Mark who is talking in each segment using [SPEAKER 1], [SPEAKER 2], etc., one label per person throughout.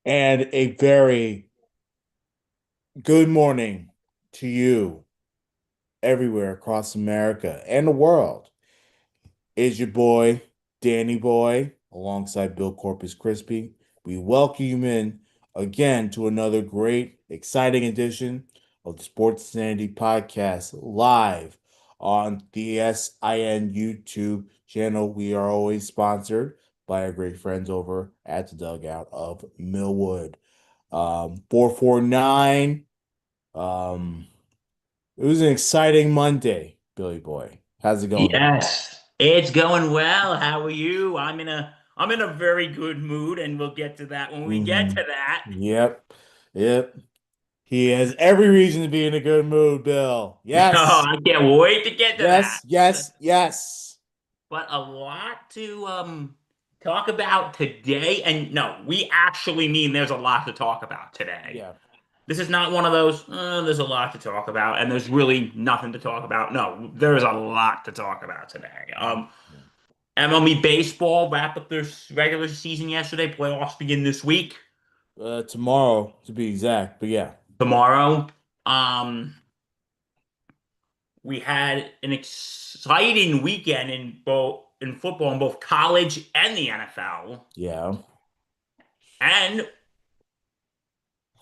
[SPEAKER 1] And a very good morning to you everywhere across America and the world. Is your boy, Danny Boy, alongside Bill Corpus Crispy. We welcome you in again to another great, exciting edition of the Sports Sanity Podcast live on the SIN YouTube channel. We are always sponsored by our great friends over at the Dugout of Millwood. 449. Um, it was an exciting Monday, Billy Boy. How's it going?
[SPEAKER 2] Yes, it's going well. How are you? I'm in a very good mood, and we'll get to that when we get
[SPEAKER 1] Hmm.
[SPEAKER 2] to that.
[SPEAKER 1] Yep. Yep. He has every reason to be in a good mood, Bill.
[SPEAKER 2] Oh,
[SPEAKER 1] Yes.
[SPEAKER 2] I can't wait to get to that.
[SPEAKER 1] Yes. Yes. Yes.
[SPEAKER 2] But a lot to talk about today, and no, we actually mean there's a lot to talk about today.
[SPEAKER 1] Yeah.
[SPEAKER 2] This is not one of those, there's a lot to talk about, and there's really nothing to talk about. No, there's a lot to talk about today. MLB baseball wrapped up their regular season yesterday. Playoffs begin this week.
[SPEAKER 1] Tomorrow to be exact, but yeah.
[SPEAKER 2] Tomorrow, um, we had an exciting weekend in football in both college and the NFL.
[SPEAKER 1] Yeah.
[SPEAKER 2] And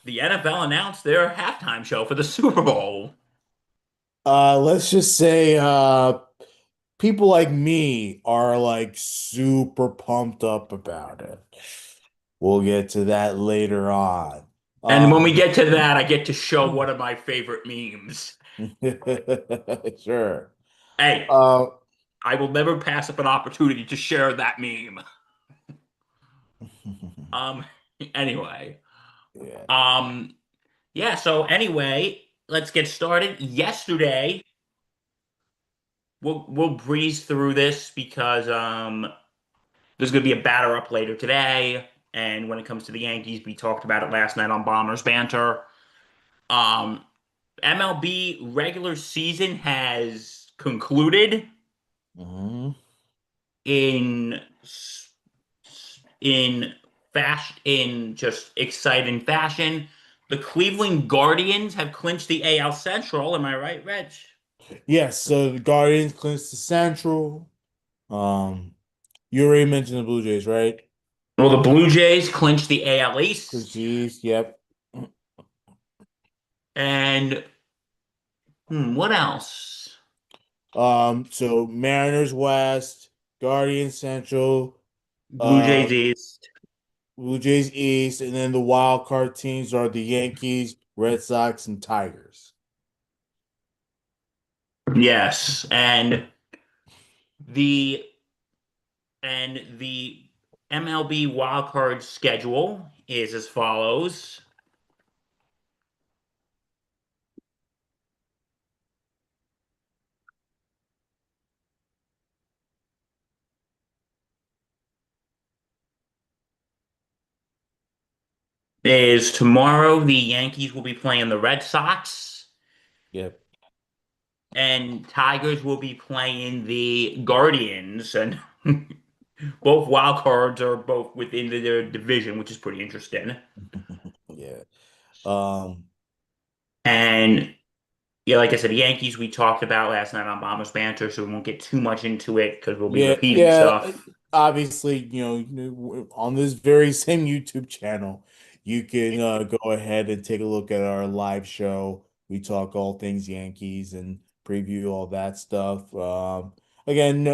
[SPEAKER 2] the NFL announced their halftime show for the Super Bowl.
[SPEAKER 1] Let's just say people like me are like super pumped up about it. We'll get to that later on.
[SPEAKER 2] And when we
[SPEAKER 1] Um,
[SPEAKER 2] get to that, I get to show one of my favorite memes.
[SPEAKER 1] sure.
[SPEAKER 2] Hey,
[SPEAKER 1] Uh,
[SPEAKER 2] I will never pass up an opportunity to share that meme. Um, anyway,
[SPEAKER 1] yeah.
[SPEAKER 2] um, yeah, so anyway, let's get started. Yesterday, we'll breeze through this because there's gonna be a batter up later today. And when it comes to the Yankees, we talked about it last night on Bombers Banter. Um, MLB regular season has concluded
[SPEAKER 1] Hmm.
[SPEAKER 2] in in in just exciting fashion. The Cleveland Guardians have clinched the AL Central. Am I right, Reg?
[SPEAKER 1] Yes, so the Guardians clinched the Central. You already mentioned the Blue Jays, right?
[SPEAKER 2] Well, the Blue Jays clinched the AL
[SPEAKER 1] Clinched
[SPEAKER 2] East.
[SPEAKER 1] the East, yep.
[SPEAKER 2] And what else?
[SPEAKER 1] So Mariners West, Guardians Central,
[SPEAKER 2] Blue
[SPEAKER 1] uh,
[SPEAKER 2] Jays East.
[SPEAKER 1] Blue Jays East, and then the wild card teams are the Yankees, Red Sox, and Tigers.
[SPEAKER 2] Yes, the the MLB wildcard schedule is as follows. Is tomorrow the Yankees will be playing the Red Sox
[SPEAKER 1] Yep.
[SPEAKER 2] and Tigers will be playing the Guardians, and both wild cards are both within their division, which is pretty interesting.
[SPEAKER 1] Yeah. Um,
[SPEAKER 2] And yeah, like I said, the Yankees we talked about last night on Bombers Banter, so we won't get too much into it because we'll be
[SPEAKER 1] yeah,
[SPEAKER 2] repeating
[SPEAKER 1] yeah.
[SPEAKER 2] stuff.
[SPEAKER 1] Obviously, on this very same YouTube channel, you can go ahead and take a look at our live show. We talk all things Yankees and preview all that stuff. Again,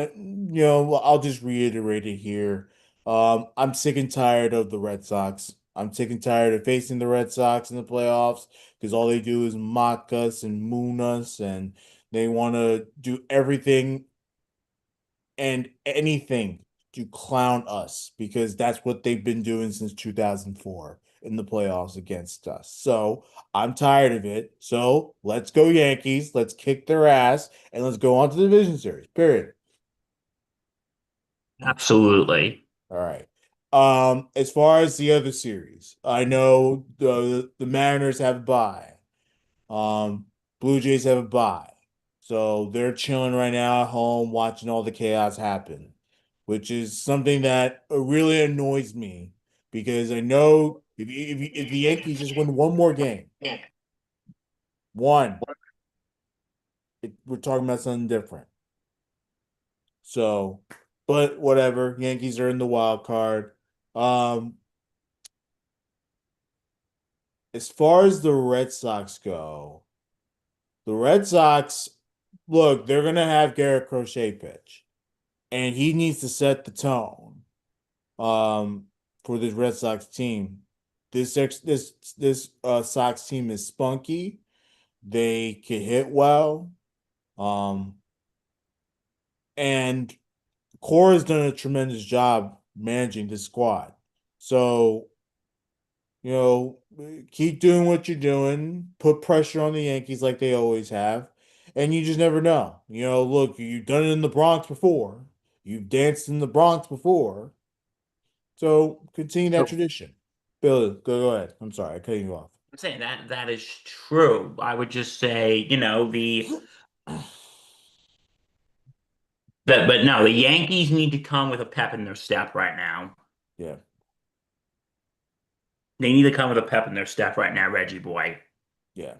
[SPEAKER 1] I'll just reiterate it here. I'm sick and tired of the Red Sox. I'm sick and tired of facing the Red Sox in the playoffs because all they do is mock us and moon us, and they want to do everything and anything to clown us because that's what they've been doing since 2004 in the playoffs against us. So I'm tired of it. So let's go Yankees. Let's kick their ass and let's go on to the division series. Period.
[SPEAKER 2] Absolutely.
[SPEAKER 1] All right. As far as the other series, I know the Mariners have a bye. Um, Blue Jays have a bye. So they're chilling right now at home watching all the chaos happen, which is something that really annoys me because I know if the Yankees just win one more game, one, we're talking about something different. So, but whatever, Yankees are in the wild card. Um, as far as the Red Sox go, the Red Sox, look, they're gonna have Garrett Crochet pitch, and he needs to set the tone. For this Red Sox team. This Sox team is spunky. They can hit well. Um, and Core has done a tremendous job managing this squad. So, you know, keep doing what you're doing, put pressure on the Yankees like they always have, and you just never know. Look, you've done it in the Bronx before. You've danced in the Bronx before. So continue that tradition. Bill, go ahead. I'm sorry, I cut you off.
[SPEAKER 2] I'm saying that is true. I would just say, but no, the Yankees need to come with a pep in their step right now.
[SPEAKER 1] Yeah,
[SPEAKER 2] They need to come with a pep in their step right now, Reggie boy.
[SPEAKER 1] yeah.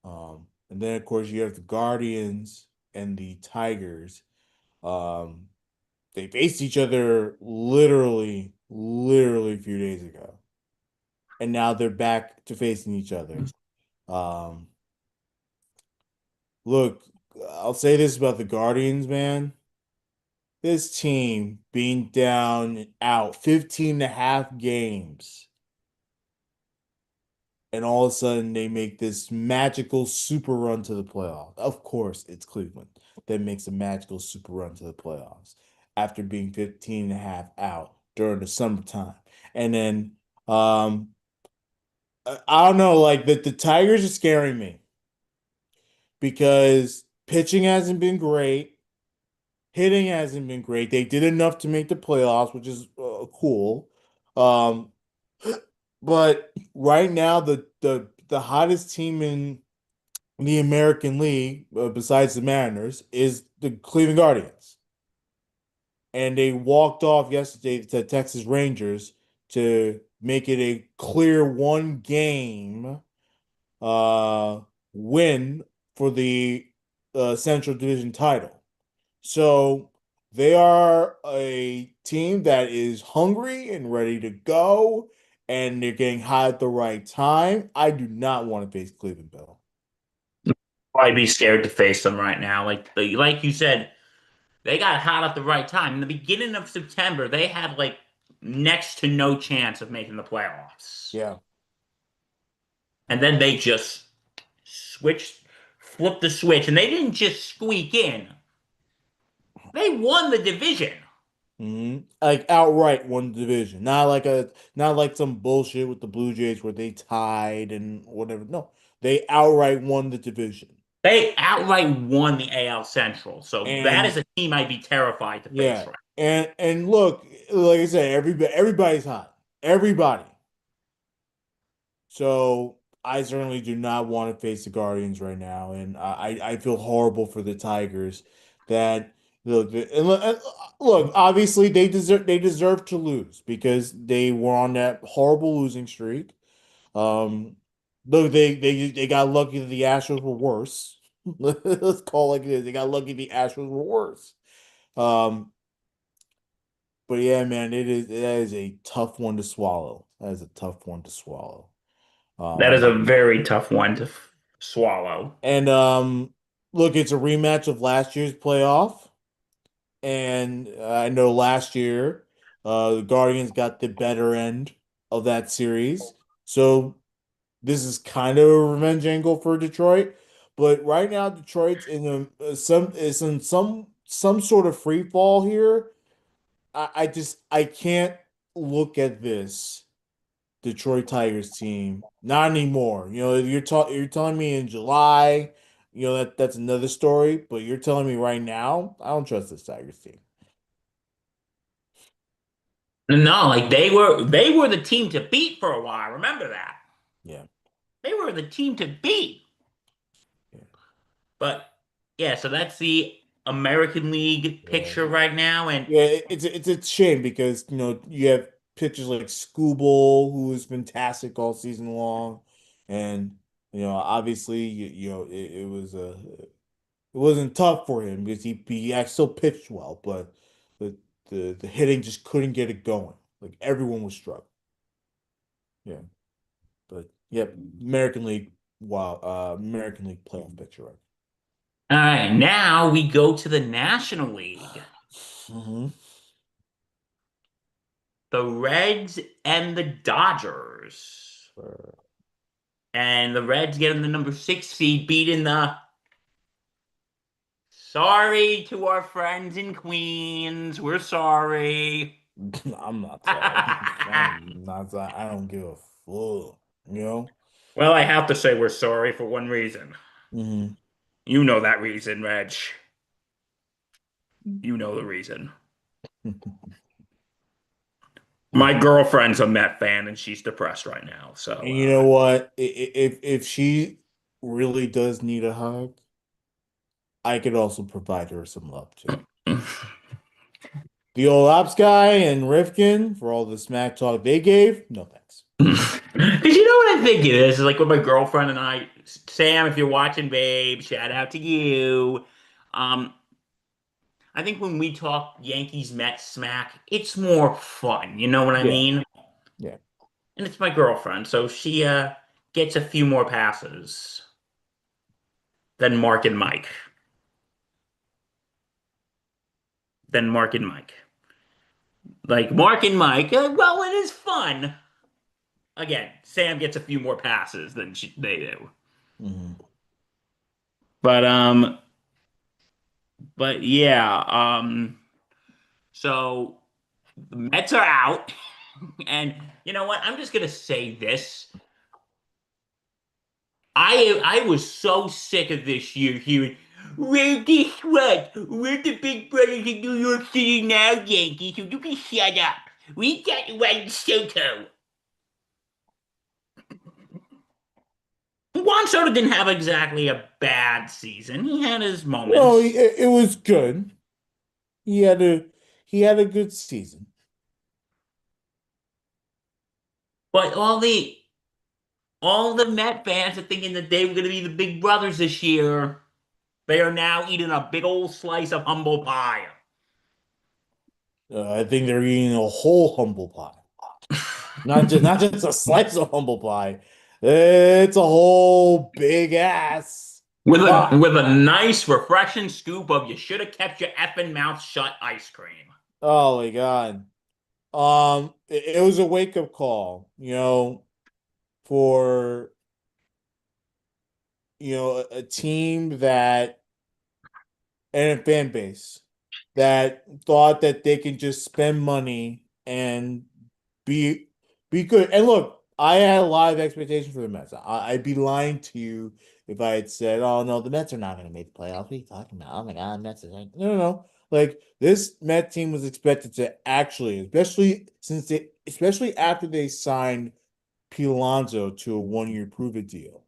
[SPEAKER 1] And then of course you have the Guardians and the Tigers. Um, they faced each other literally a few days ago, and now they're back to facing each other. Um, look, I'll say this about the Guardians, man. This team being down and out 15 and a half games, and all of a sudden they make this magical super run to the playoffs. Of course, it's Cleveland that makes a magical super run to the playoffs after being 15 and a half out during the summertime. And then I don't know, like the Tigers are scaring me because pitching hasn't been great, hitting hasn't been great. They did enough to make the playoffs, which is cool. Um, but right now, the hottest team in the American League, besides the Mariners, is the Cleveland Guardians. And they walked off yesterday to Texas Rangers to make it a clear one game uh, win for the Central Division title. So they are a team that is hungry and ready to go, and they're getting hot at the right time. I do not want to face Cleveland, Bill.
[SPEAKER 2] I'd be scared to face them right now. Like you said, they got hot at the right time. In the beginning of September, they had like next to no chance of making the playoffs.
[SPEAKER 1] Yeah.
[SPEAKER 2] And then they just switched, flipped the switch, and they didn't just squeak in. They won the division.
[SPEAKER 1] Like outright won the division. Not like some bullshit with the Blue Jays where they tied and whatever. No, they outright won the division.
[SPEAKER 2] They outright won the AL Central. So that
[SPEAKER 1] And
[SPEAKER 2] is a team I'd be terrified to face
[SPEAKER 1] yeah,
[SPEAKER 2] right.
[SPEAKER 1] and look, like I said, everybody's hot. Everybody. So I certainly do not want to face the Guardians right now, and I feel horrible for the Tigers that look, obviously they deserve to lose because they were on that horrible losing streak. Um, look, they got lucky that the Astros were worse. Let's call it like it is. They got lucky the Astros were worse. Um, but yeah, man, that is a tough one to swallow. That is a tough one to swallow.
[SPEAKER 2] That is
[SPEAKER 1] Um,
[SPEAKER 2] a very tough one to swallow.
[SPEAKER 1] and look, it's a rematch of last year's playoff, and I know last year, the Guardians got the better end of that series, so this is kind of a revenge angle for Detroit. But right now, Detroit's in some sort of free fall here. I can't look at this Detroit Tigers team. Not anymore. You're telling me in July, that's another story, but you're telling me right now, I don't trust this Tigers team.
[SPEAKER 2] No, like they were the team to beat for a while. Remember that.
[SPEAKER 1] Yeah.
[SPEAKER 2] They were the team to beat.
[SPEAKER 1] Yeah.
[SPEAKER 2] But yeah, so that's the American League
[SPEAKER 1] Yeah.
[SPEAKER 2] picture right now. And
[SPEAKER 1] Yeah, it's a shame because you have pitchers like Scooble, who was fantastic all season long, and obviously, it wasn't tough for him because he actually still pitched well, but the the hitting just couldn't get it going. Like everyone was struggling. Yeah, but yep, American League, wow, American League playoff picture, right?
[SPEAKER 2] All right, now we go to the National League.
[SPEAKER 1] Hmm.
[SPEAKER 2] The Reds and the Dodgers. And the Reds getting the number 6 seed, beating the sorry to our friends in Queens. We're sorry.
[SPEAKER 1] I'm not sorry. I'm not sorry. I don't give a fuck, you know?
[SPEAKER 2] Well, I have to say we're sorry for one reason.
[SPEAKER 1] Hmm.
[SPEAKER 2] You know that reason, Reg. You know the reason. My
[SPEAKER 1] Hmm.
[SPEAKER 2] girlfriend's a Met fan and she's depressed right now. So,
[SPEAKER 1] And you know what? If she really does need a hug, I could also provide her some love too. The old ops guy and Rifkin for all the smack talk they gave, no thanks.
[SPEAKER 2] because you know what I think it is? It's like with my girlfriend and I, Sam, if you're watching, babe, shout out to you. Um, I think when we talk Yankees Mets smack, it's more fun. You know what I
[SPEAKER 1] Yeah,
[SPEAKER 2] mean?
[SPEAKER 1] yeah.
[SPEAKER 2] And it's my girlfriend, so she gets a few more passes than Mark and Mike. Than Mark and Mike. Like Mark and Mike, well, it is fun. Again, Sam gets a few more passes than they do.
[SPEAKER 1] Hmm.
[SPEAKER 2] But yeah, so the Mets are out, and you know what? I'm just gonna say this. I was so sick of this year hearing, well, guess what? We're the big brothers in New York City now, Yankees, so you can shut up. We got Juan Soto. Juan Soto didn't have exactly a bad season. He had his
[SPEAKER 1] No,
[SPEAKER 2] moments.
[SPEAKER 1] it was good. He had a he had a good season.
[SPEAKER 2] But all the Met fans are thinking that they were going to be the big brothers this year. They are now eating a big old slice of humble pie.
[SPEAKER 1] I think they're eating a whole humble pie, not just a slice of humble pie. It's a whole big ass
[SPEAKER 2] With
[SPEAKER 1] pie.
[SPEAKER 2] a nice refreshing scoop of you should have kept your effing mouth shut ice cream.
[SPEAKER 1] Oh my God. It was a wake up call, for a team that and a fan base that thought that they can just spend money and be be good. And look, I had a lot of expectations for the Mets. I'd be lying to you if I had said, "Oh no, the Mets are not going to make the playoffs." What are you talking about? Oh my God, Mets are no, no, no. Like this Met team was expected to actually, especially after they signed Pete Alonso to a 1 year prove-it deal.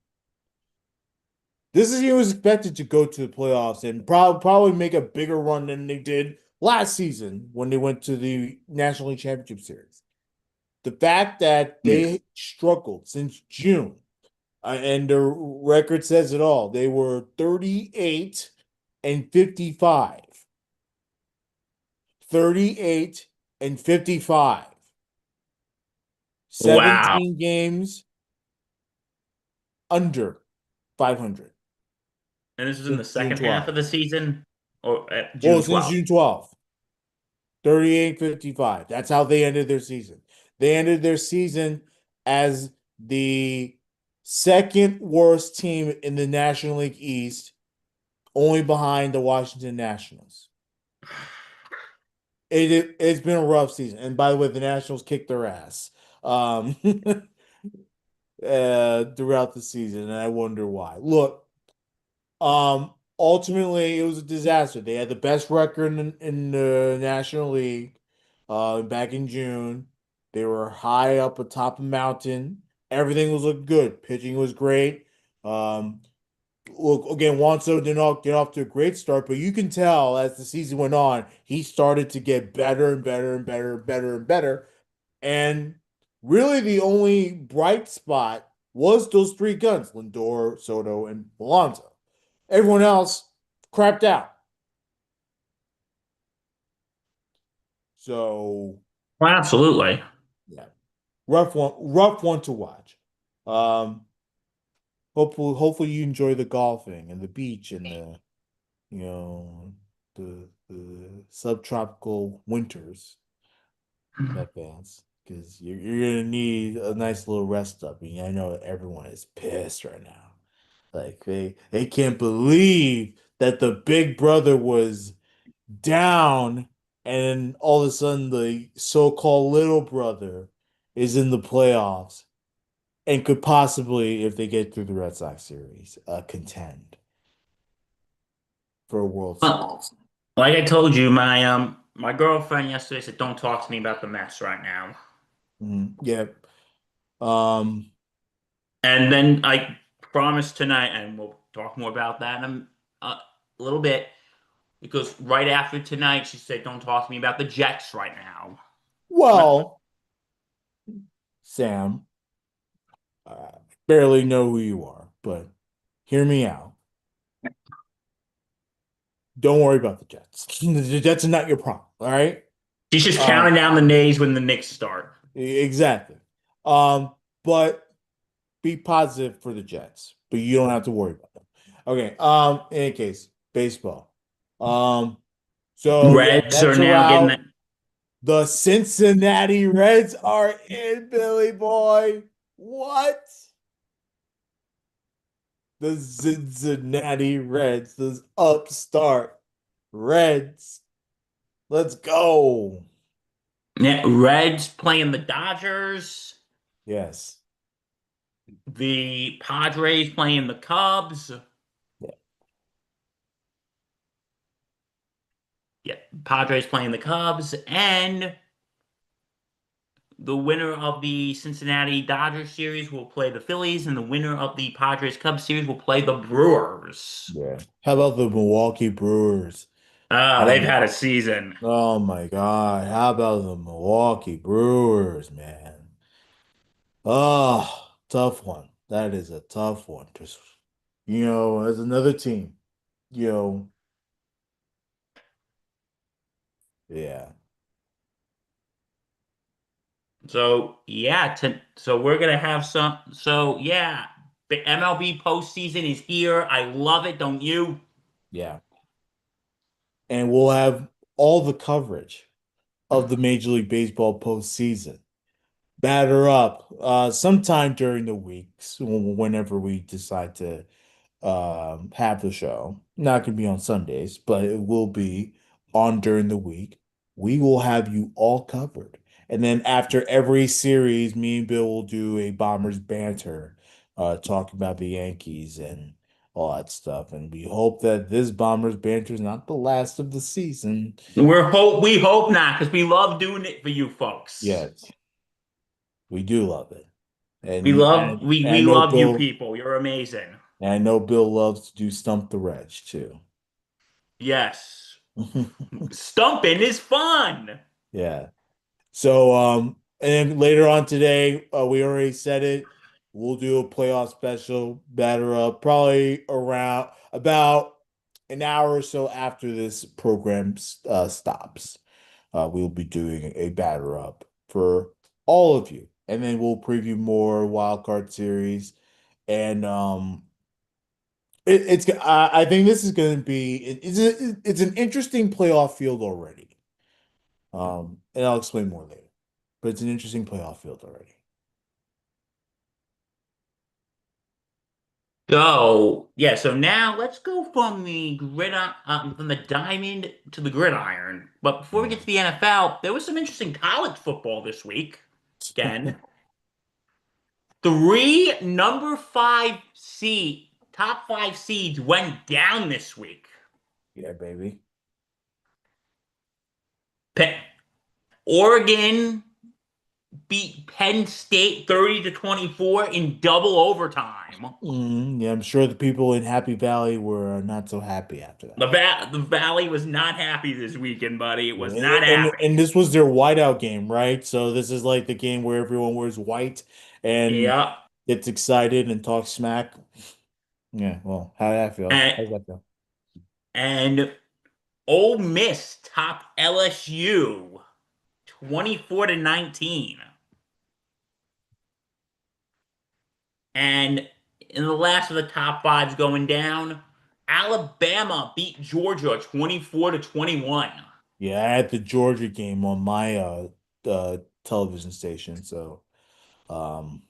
[SPEAKER 1] This is he was expected to go to the playoffs and probably make a bigger run than they did last season when they went to the National League Championship Series. The fact that they struggled since June, and the record says it all. They were 38 and 55. 38 and 55.
[SPEAKER 2] Wow.
[SPEAKER 1] 17 games under 500
[SPEAKER 2] And this was in the
[SPEAKER 1] since June
[SPEAKER 2] second half of
[SPEAKER 1] 12th.
[SPEAKER 2] the season or
[SPEAKER 1] Well,
[SPEAKER 2] June
[SPEAKER 1] since
[SPEAKER 2] 12th.
[SPEAKER 1] June 12th. 38-55. That's how they ended their season. They ended their season as the second worst team in the National League East, only behind the Washington Nationals. It's been a rough season. And by the way, the Nationals kicked their ass um, throughout the season, and I wonder why. Look, ultimately, it was a disaster. They had the best record in the National League back in June. They were high up atop a mountain. Everything was looking good. Pitching was great. Um, Look, again, Wanso did not get off to a great start, but you can tell as the season went on, he started to get better and better and better and better and better. And really, the only bright spot was those three guns: Lindor, Soto, and Alonso. Everyone else crapped out. So
[SPEAKER 2] Well, absolutely.
[SPEAKER 1] yeah, rough one to watch. Um, hopefully you enjoy the golfing and the beach and you know the subtropical winters in advance because you're gonna need a nice little rest up. And I know everyone is pissed right now. Like they can't believe that the big brother was down and all of a sudden the so-called little brother is in the playoffs and could possibly, if they get through the Red Sox series, contend for a World
[SPEAKER 2] Well,
[SPEAKER 1] Series.
[SPEAKER 2] like I told you, my girlfriend yesterday said, "Don't talk to me about the Mets right now."
[SPEAKER 1] Yeah. Um,
[SPEAKER 2] And then I promised tonight, and we'll talk more about that in a little bit, because right after tonight, she said, "Don't talk to me about the Jets right now." Let-
[SPEAKER 1] well, Sam, I barely know who you are, but hear me out. Don't worry about the Jets. The Jets are not your problem, all right?
[SPEAKER 2] She's just
[SPEAKER 1] Um,
[SPEAKER 2] counting down the days when the Knicks start.
[SPEAKER 1] exactly. But be positive for the Jets, but you don't have to worry about them. Okay. In any case, baseball. Um, so yeah,
[SPEAKER 2] Reds are
[SPEAKER 1] Mets are
[SPEAKER 2] now getting
[SPEAKER 1] out.
[SPEAKER 2] that.
[SPEAKER 1] The Cincinnati Reds are in, Billy boy. What? The Cincinnati Reds, those upstart Reds. Let's go.
[SPEAKER 2] Yeah, Reds playing the Dodgers.
[SPEAKER 1] Yes.
[SPEAKER 2] The Padres playing the Cubs.
[SPEAKER 1] Yeah.
[SPEAKER 2] Yeah, Padres playing the Cubs, and the winner of the Cincinnati Dodgers series will play the Phillies, and the winner of the Padres Cubs series will play the Brewers.
[SPEAKER 1] Yeah. How about the Milwaukee Brewers?
[SPEAKER 2] Ah, they've
[SPEAKER 1] Um,
[SPEAKER 2] had a season.
[SPEAKER 1] oh my God. How about the Milwaukee Brewers, man? Oh, tough one. That is a tough one. Just, as another team, you know, yeah,
[SPEAKER 2] So yeah, so we're gonna have some. So yeah, the MLB postseason is here. I love it, don't you?
[SPEAKER 1] yeah. And we'll have all the coverage of the Major League Baseball postseason. Batter up sometime during the weeks whenever we decide to have the show. Not going to be on Sundays, but it will be on during the week. We will have you all covered. And then after every series, me and Bill will do a Bombers banter, talking about the Yankees and all that stuff. And we hope that this Bombers banter is not the last of the season.
[SPEAKER 2] We hope not, because we love doing it for you folks.
[SPEAKER 1] Yes, we do love it.
[SPEAKER 2] We
[SPEAKER 1] And
[SPEAKER 2] love
[SPEAKER 1] and,
[SPEAKER 2] we
[SPEAKER 1] and I
[SPEAKER 2] we
[SPEAKER 1] know
[SPEAKER 2] love you
[SPEAKER 1] Bill
[SPEAKER 2] people. You're amazing.
[SPEAKER 1] and I know Bill loves to do Stump the Reg too.
[SPEAKER 2] Yes. Stumping is fun.
[SPEAKER 1] Yeah. So, and then later on today, we already said it. We'll do a playoff special, batter up, probably around about an hour or so after this program stops. We'll be doing a batter up for all of you, and then we'll preview more wild card series. And I think this is going to be it's an interesting playoff field already. And I'll explain more later. But it's an interesting playoff field already.
[SPEAKER 2] So yeah, so now let's go from from the diamond to the gridiron. But before we get to
[SPEAKER 1] Mhm.
[SPEAKER 2] the NFL, there was some interesting college football this week. Again, three top five seeds went down this week.
[SPEAKER 1] Yeah, baby.
[SPEAKER 2] Oregon beat Penn State 30 to 24 in double overtime.
[SPEAKER 1] Yeah, I'm sure the people in Happy Valley were not so happy after that.
[SPEAKER 2] The Valley was not happy this weekend, buddy. It
[SPEAKER 1] Yeah,
[SPEAKER 2] was not
[SPEAKER 1] and
[SPEAKER 2] happy.
[SPEAKER 1] this was their whiteout game, right? So this is like the game where everyone wears white and
[SPEAKER 2] Yeah.
[SPEAKER 1] gets excited and talks smack. Yeah, well, how did that feel?
[SPEAKER 2] And,
[SPEAKER 1] How does that feel?
[SPEAKER 2] and Ole Miss topped LSU 24 to 19. And in the last of the top fives going down, Alabama beat Georgia 24 to 21.
[SPEAKER 1] Yeah, I had the Georgia game on my television station, so um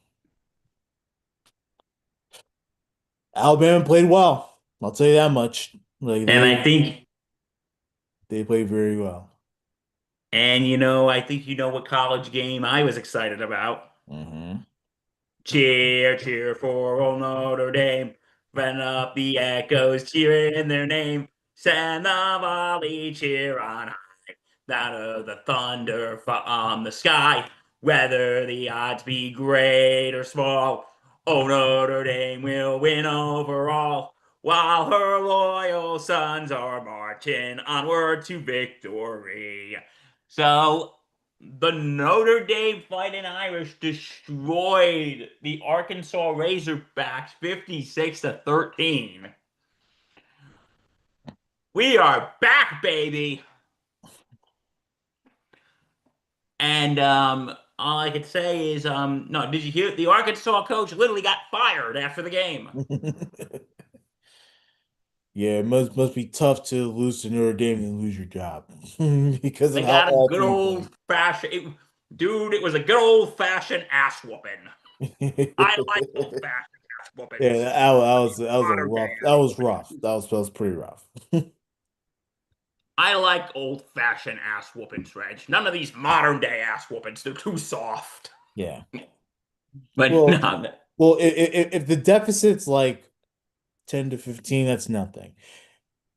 [SPEAKER 1] Alabama played well. I'll tell you that much. Like
[SPEAKER 2] And I think,
[SPEAKER 1] they played very well.
[SPEAKER 2] I think you know what college game I was excited about.
[SPEAKER 1] Hmm.
[SPEAKER 2] Cheer, cheer for old Notre Dame. Run up the echoes, cheering their name. Send the volley, cheer on high. Out of the thunder from the sky. Whether the odds be great or small, oh, Notre Dame will win overall. While her loyal sons are marching onward to victory. So the Notre Dame Fighting Irish destroyed the Arkansas Razorbacks 56 to 13. We are back, baby. And all I could say is no, did you hear the Arkansas coach literally got fired after the game?
[SPEAKER 1] Yeah, it must be tough to lose to Notre Dame and lose your job because of
[SPEAKER 2] They
[SPEAKER 1] how
[SPEAKER 2] got a good
[SPEAKER 1] awful you
[SPEAKER 2] old fashioned dude, it was a good old fashioned ass whooping. I
[SPEAKER 1] played.
[SPEAKER 2] like old fashioned ass
[SPEAKER 1] Yeah,
[SPEAKER 2] whoopings.
[SPEAKER 1] that was a
[SPEAKER 2] Modern day
[SPEAKER 1] rough. That was rough. That was pretty rough.
[SPEAKER 2] I like old fashioned ass whoopings, Reg. None of these modern day ass whoopings. They're too soft.
[SPEAKER 1] Yeah.
[SPEAKER 2] But
[SPEAKER 1] Well,
[SPEAKER 2] no,
[SPEAKER 1] if the deficit's like 10 to 15, that's nothing.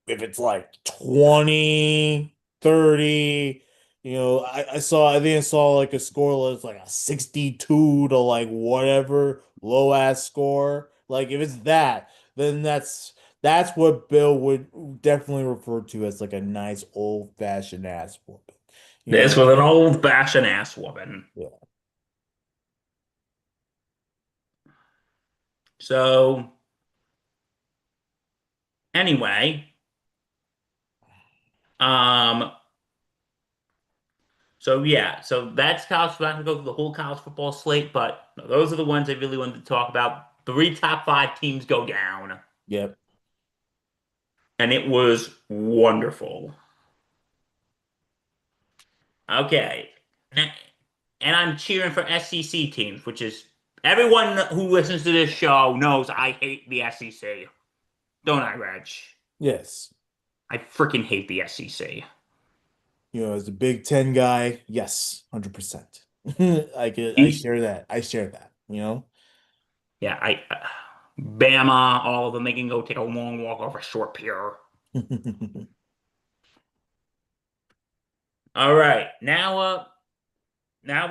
[SPEAKER 1] If it's like 20, 30, I think I saw like a score that's like a 62 to like whatever low ass score. Like if it's that, then that's what Bill would definitely refer to as like a nice old fashioned ass whooping. You
[SPEAKER 2] this
[SPEAKER 1] know,
[SPEAKER 2] was an old fashioned ass whooping.
[SPEAKER 1] yeah.
[SPEAKER 2] So anyway, um, so yeah, so that's college. We're not gonna go through the whole college football slate, but no, those are the ones I really wanted to talk about. Three top five teams go down,
[SPEAKER 1] Yep.
[SPEAKER 2] and it was wonderful. Okay. And I'm cheering for SEC teams, which is everyone who listens to this show knows I hate the SEC. Don't I, Reg?
[SPEAKER 1] Yes.
[SPEAKER 2] I freaking hate the SEC.
[SPEAKER 1] As a Big Ten guy, yes, 100%. I
[SPEAKER 2] These,
[SPEAKER 1] share that. I share that,
[SPEAKER 2] yeah, Bama, all of them, they can go take a long walk over a short pier. All right, now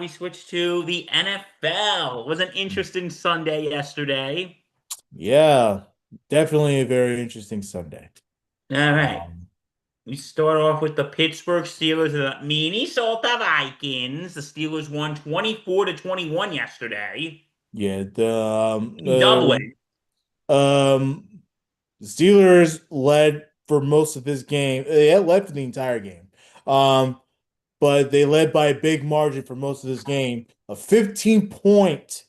[SPEAKER 2] we switch to the NFL. It was an interesting Sunday yesterday.
[SPEAKER 1] Yeah, definitely a very interesting Sunday.
[SPEAKER 2] All right.
[SPEAKER 1] Um,
[SPEAKER 2] We start off with the Pittsburgh Steelers and the Minnesota Vikings. The Steelers won 24 to 21 yesterday
[SPEAKER 1] yeah,
[SPEAKER 2] in Dublin.
[SPEAKER 1] um, the Steelers led for most of this game. They had led for the entire game. Um, but they led by a big margin for most of this game. A 15-point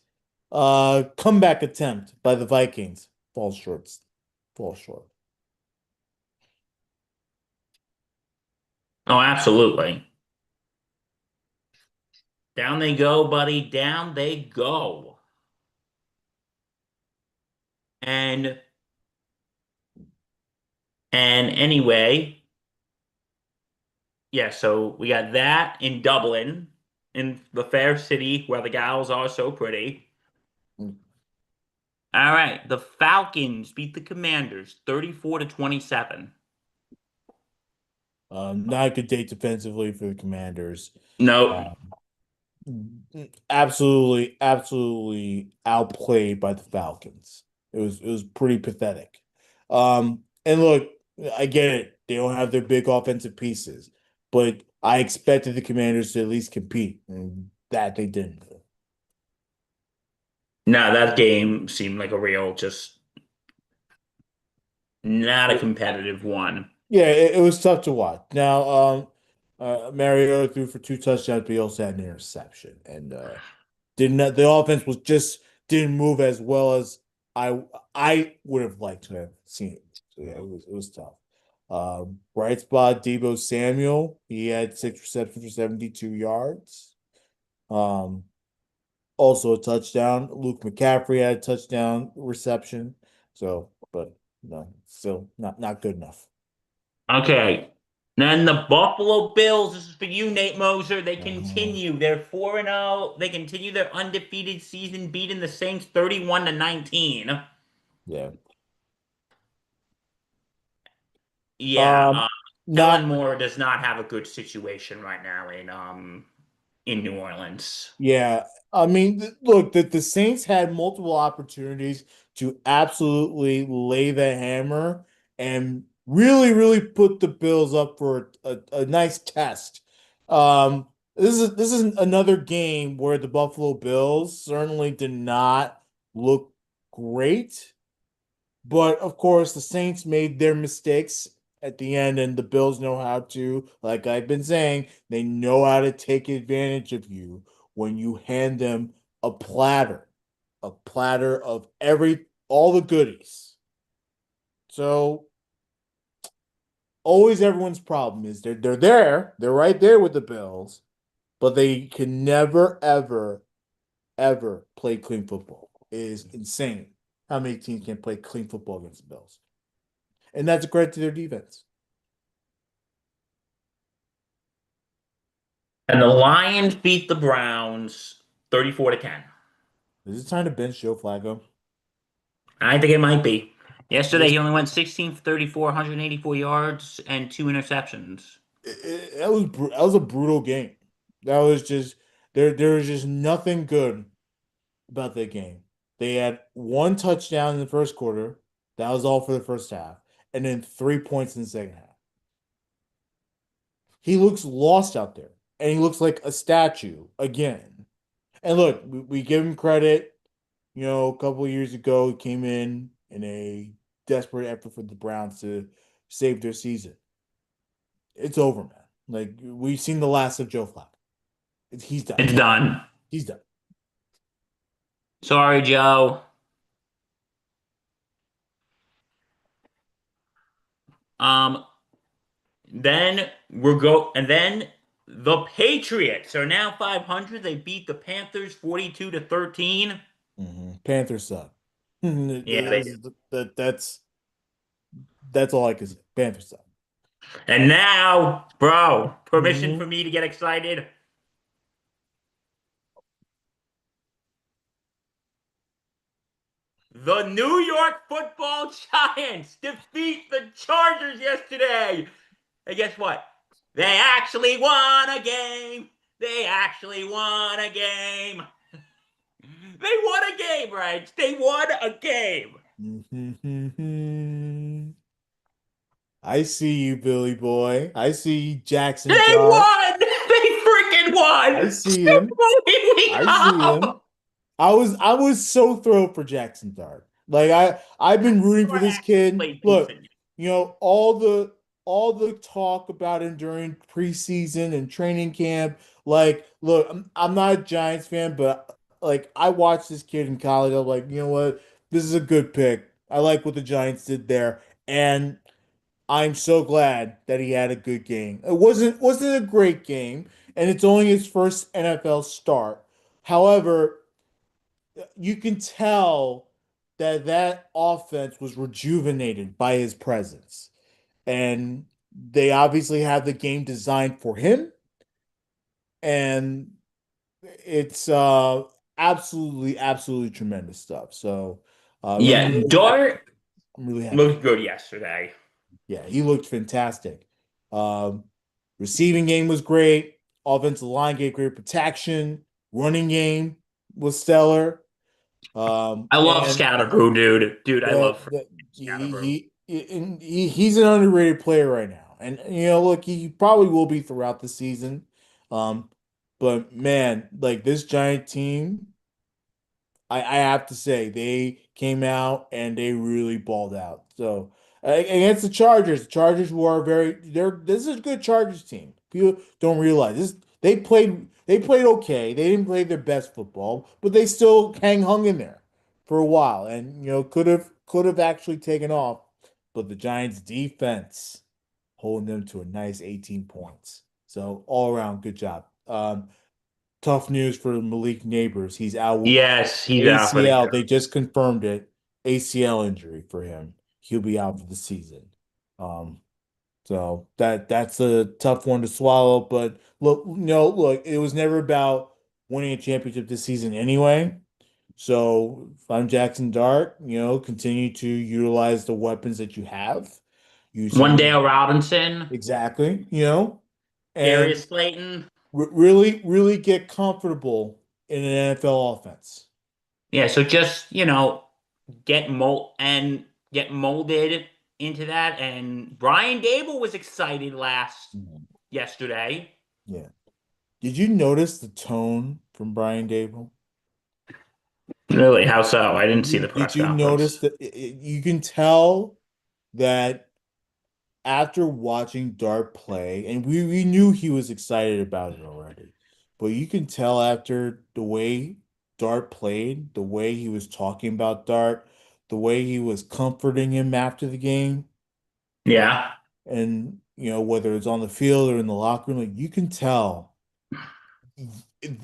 [SPEAKER 1] comeback attempt by the Vikings falls short. Falls short.
[SPEAKER 2] Oh, absolutely. Down they go, buddy. Down they go. And anyway, yeah, so we got that in Dublin, in the fair city where the gals are so pretty. All right, the Falcons beat the Commanders 34 to 27.
[SPEAKER 1] Not a good day defensively for the Commanders.
[SPEAKER 2] No,
[SPEAKER 1] Um, absolutely, absolutely outplayed by the Falcons. It was pretty pathetic. And look, I get it. They don't have their big offensive pieces, but I expected the Commanders to at least compete, and that they didn't.
[SPEAKER 2] No, that game seemed like a real, just not a competitive one.
[SPEAKER 1] Yeah, it was tough to watch. Now, Mariota threw for two touchdowns, but he also had an interception, and did not the offense was just didn't move as well as I would have liked to have seen it. So yeah, it was tough. Bright spot, Debo Samuel. He had 6 receptions for 72 yards. Um, Also a touchdown. Luke McCaffrey had a touchdown reception. So, but no, still not good enough.
[SPEAKER 2] Okay. Then the Buffalo Bills, this is for you, Nate Moser. They
[SPEAKER 1] Mhm.
[SPEAKER 2] continue. They're 4-0. They continue their undefeated season, beating the Saints 31-19.
[SPEAKER 1] Yeah.
[SPEAKER 2] Yeah,
[SPEAKER 1] Um,
[SPEAKER 2] Kellen
[SPEAKER 1] not
[SPEAKER 2] Moore does not have a good situation right now in New Orleans.
[SPEAKER 1] Yeah, I mean, look, the Saints had multiple opportunities to absolutely lay the hammer and really, really put the Bills up for a nice test. This is another game where the Buffalo Bills certainly did not look great. But of course, the Saints made their mistakes at the end, and the Bills know how to, like I've been saying, they know how to take advantage of you when you hand them a platter of all the goodies. So always everyone's problem is they're right there with the Bills, but they can never, ever, ever play clean football. It is insane how many teams can play clean football against the Bills. And that's a credit to their defense.
[SPEAKER 2] And the Lions beat the Browns 34-10.
[SPEAKER 1] Is it time to bench Joe Flacco?
[SPEAKER 2] I think it might be. Yesterday,
[SPEAKER 1] This
[SPEAKER 2] he only went 16 for 34, 184 yards, and two interceptions.
[SPEAKER 1] that was a brutal game. That was just there was just nothing good about that game. They had one touchdown in the first quarter. That was all for the first half, and then 3 points in the second half. He looks lost out there, and he looks like a statue again. And look, we give him credit. A couple of years ago, he came in a desperate effort for the Browns to save their season. It's over, man. Like we've seen the last of Joe Flacco. He's done.
[SPEAKER 2] It's done.
[SPEAKER 1] He's done.
[SPEAKER 2] Sorry, Joe. Um, then the Patriots are now 500. They beat the Panthers 42-13.
[SPEAKER 1] Panthers suck.
[SPEAKER 2] Yeah, they do.
[SPEAKER 1] That's all I can say. Panthers suck.
[SPEAKER 2] And now, bro, permission
[SPEAKER 1] hmm
[SPEAKER 2] for me to get excited. The New York Football Giants defeat the Chargers yesterday. And guess what? They actually won a game. They actually won a game. They won a game, right? They won a game.
[SPEAKER 1] I see you, Billy boy. I see you, Jackson
[SPEAKER 2] They
[SPEAKER 1] Dart.
[SPEAKER 2] won. They freaking won.
[SPEAKER 1] I see
[SPEAKER 2] Super
[SPEAKER 1] him.
[SPEAKER 2] Bowl, here we
[SPEAKER 1] I see
[SPEAKER 2] go.
[SPEAKER 1] him. I was so thrilled for Jackson Dart. Like I've been rooting for
[SPEAKER 2] What
[SPEAKER 1] this kid.
[SPEAKER 2] play
[SPEAKER 1] Look,
[SPEAKER 2] continue.
[SPEAKER 1] all the talk about him during preseason and training camp. Like, look, I'm not a Giants fan, but like I watched this kid in college. I'm like, you know what? This is a good pick. I like what the Giants did there, and I'm so glad that he had a good game. It wasn't a great game, and it's only his first NFL start. However, you can tell that offense was rejuvenated by his presence. And they obviously have the game designed for him. And it's absolutely, absolutely tremendous stuff. So
[SPEAKER 2] Yeah, Dart
[SPEAKER 1] I'm really happy.
[SPEAKER 2] looked good yesterday.
[SPEAKER 1] Yeah, he looked fantastic. Um, Receiving game was great. Offensive line gave great protection. Running game was stellar.
[SPEAKER 2] I love
[SPEAKER 1] And
[SPEAKER 2] Scatterboo, dude. Dude, I love
[SPEAKER 1] that
[SPEAKER 2] Scatterboo.
[SPEAKER 1] he's an underrated player right now. And look, he probably will be throughout the season. Um, but man, like this Giant team. I have to say they came out and they really balled out. So against the Chargers who are this is a good Chargers team. People don't realize this. They played okay. They didn't play their best football, but they still hung in there for a while and could have actually taken off. But the Giants defense holding them to a nice 18 points. So all around good job. Tough news for Malik Neighbors. He's out
[SPEAKER 2] Yes, he's out for the
[SPEAKER 1] ACL. They
[SPEAKER 2] year.
[SPEAKER 1] just confirmed it. ACL injury for him. He'll be out for the season. Um, so that's a tough one to swallow. But look, no, look, it was never about winning a championship this season anyway. So if I'm Jackson Dart, continue to utilize the weapons that you have. Use
[SPEAKER 2] One
[SPEAKER 1] him
[SPEAKER 2] Dale Robinson,
[SPEAKER 1] exactly, and
[SPEAKER 2] Darius Slayton.
[SPEAKER 1] really, really get comfortable in an NFL offense.
[SPEAKER 2] Yeah, so just, get molded into that. And Brian Dable was excited
[SPEAKER 1] Mhm.
[SPEAKER 2] yesterday.
[SPEAKER 1] Yeah. Did you notice the tone from Brian Dable?
[SPEAKER 2] Really, how so? I didn't
[SPEAKER 1] Did
[SPEAKER 2] see
[SPEAKER 1] you
[SPEAKER 2] the
[SPEAKER 1] did
[SPEAKER 2] press
[SPEAKER 1] you notice
[SPEAKER 2] conference.
[SPEAKER 1] that you can tell that after watching Dart play, and we knew he was excited about it already, but you can tell after the way Dart played, the way he was talking about Dart, the way he was comforting him after the game,
[SPEAKER 2] Yeah.
[SPEAKER 1] and whether it's on the field or in the locker room, like, you can tell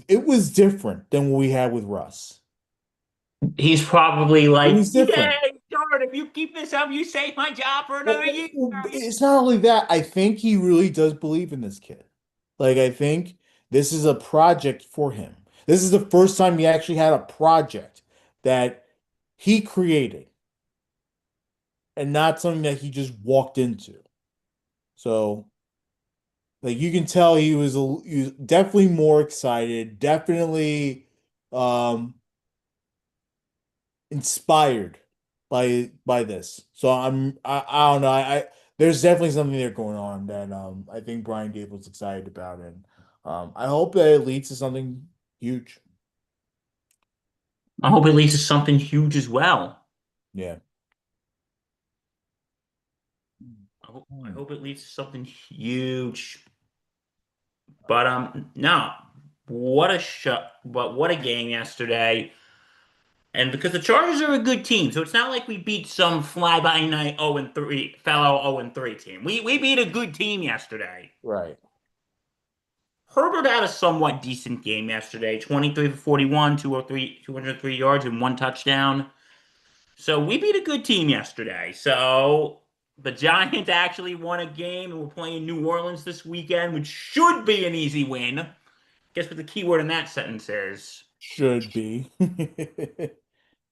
[SPEAKER 1] it was different than what we had with Russ.
[SPEAKER 2] He's probably
[SPEAKER 1] It
[SPEAKER 2] like,
[SPEAKER 1] was
[SPEAKER 2] "Yay,
[SPEAKER 1] different.
[SPEAKER 2] Jordan, if you keep this up, you save my job for another year."
[SPEAKER 1] It's not only that. I think he really does believe in this kid. Like, I think this is a project for him. This is the first time he actually had a project that he created and not something that he just walked into. So, like, you can tell he was definitely more excited, definitely um inspired by this. So I don't know. There's definitely something there going on that I think Brian Gable's excited about, and I hope that it leads to something huge.
[SPEAKER 2] I hope it leads to something huge as well.
[SPEAKER 1] Yeah.
[SPEAKER 2] I
[SPEAKER 1] Hmm.
[SPEAKER 2] hope it leads to something huge. But no, what a shot! But what a game yesterday! And because the Chargers are a good team, so it's not like we beat some fly-by-night 0-3 fellow 0-3 team. We beat a good team yesterday.
[SPEAKER 1] Right.
[SPEAKER 2] Herbert had a somewhat decent game yesterday, 23 for 41, 203 yards, and one touchdown. So we beat a good team yesterday. So the Giants actually won a game, and we're playing New Orleans this weekend, which should be an easy win. Guess what the key word in that sentence is?
[SPEAKER 1] Should be.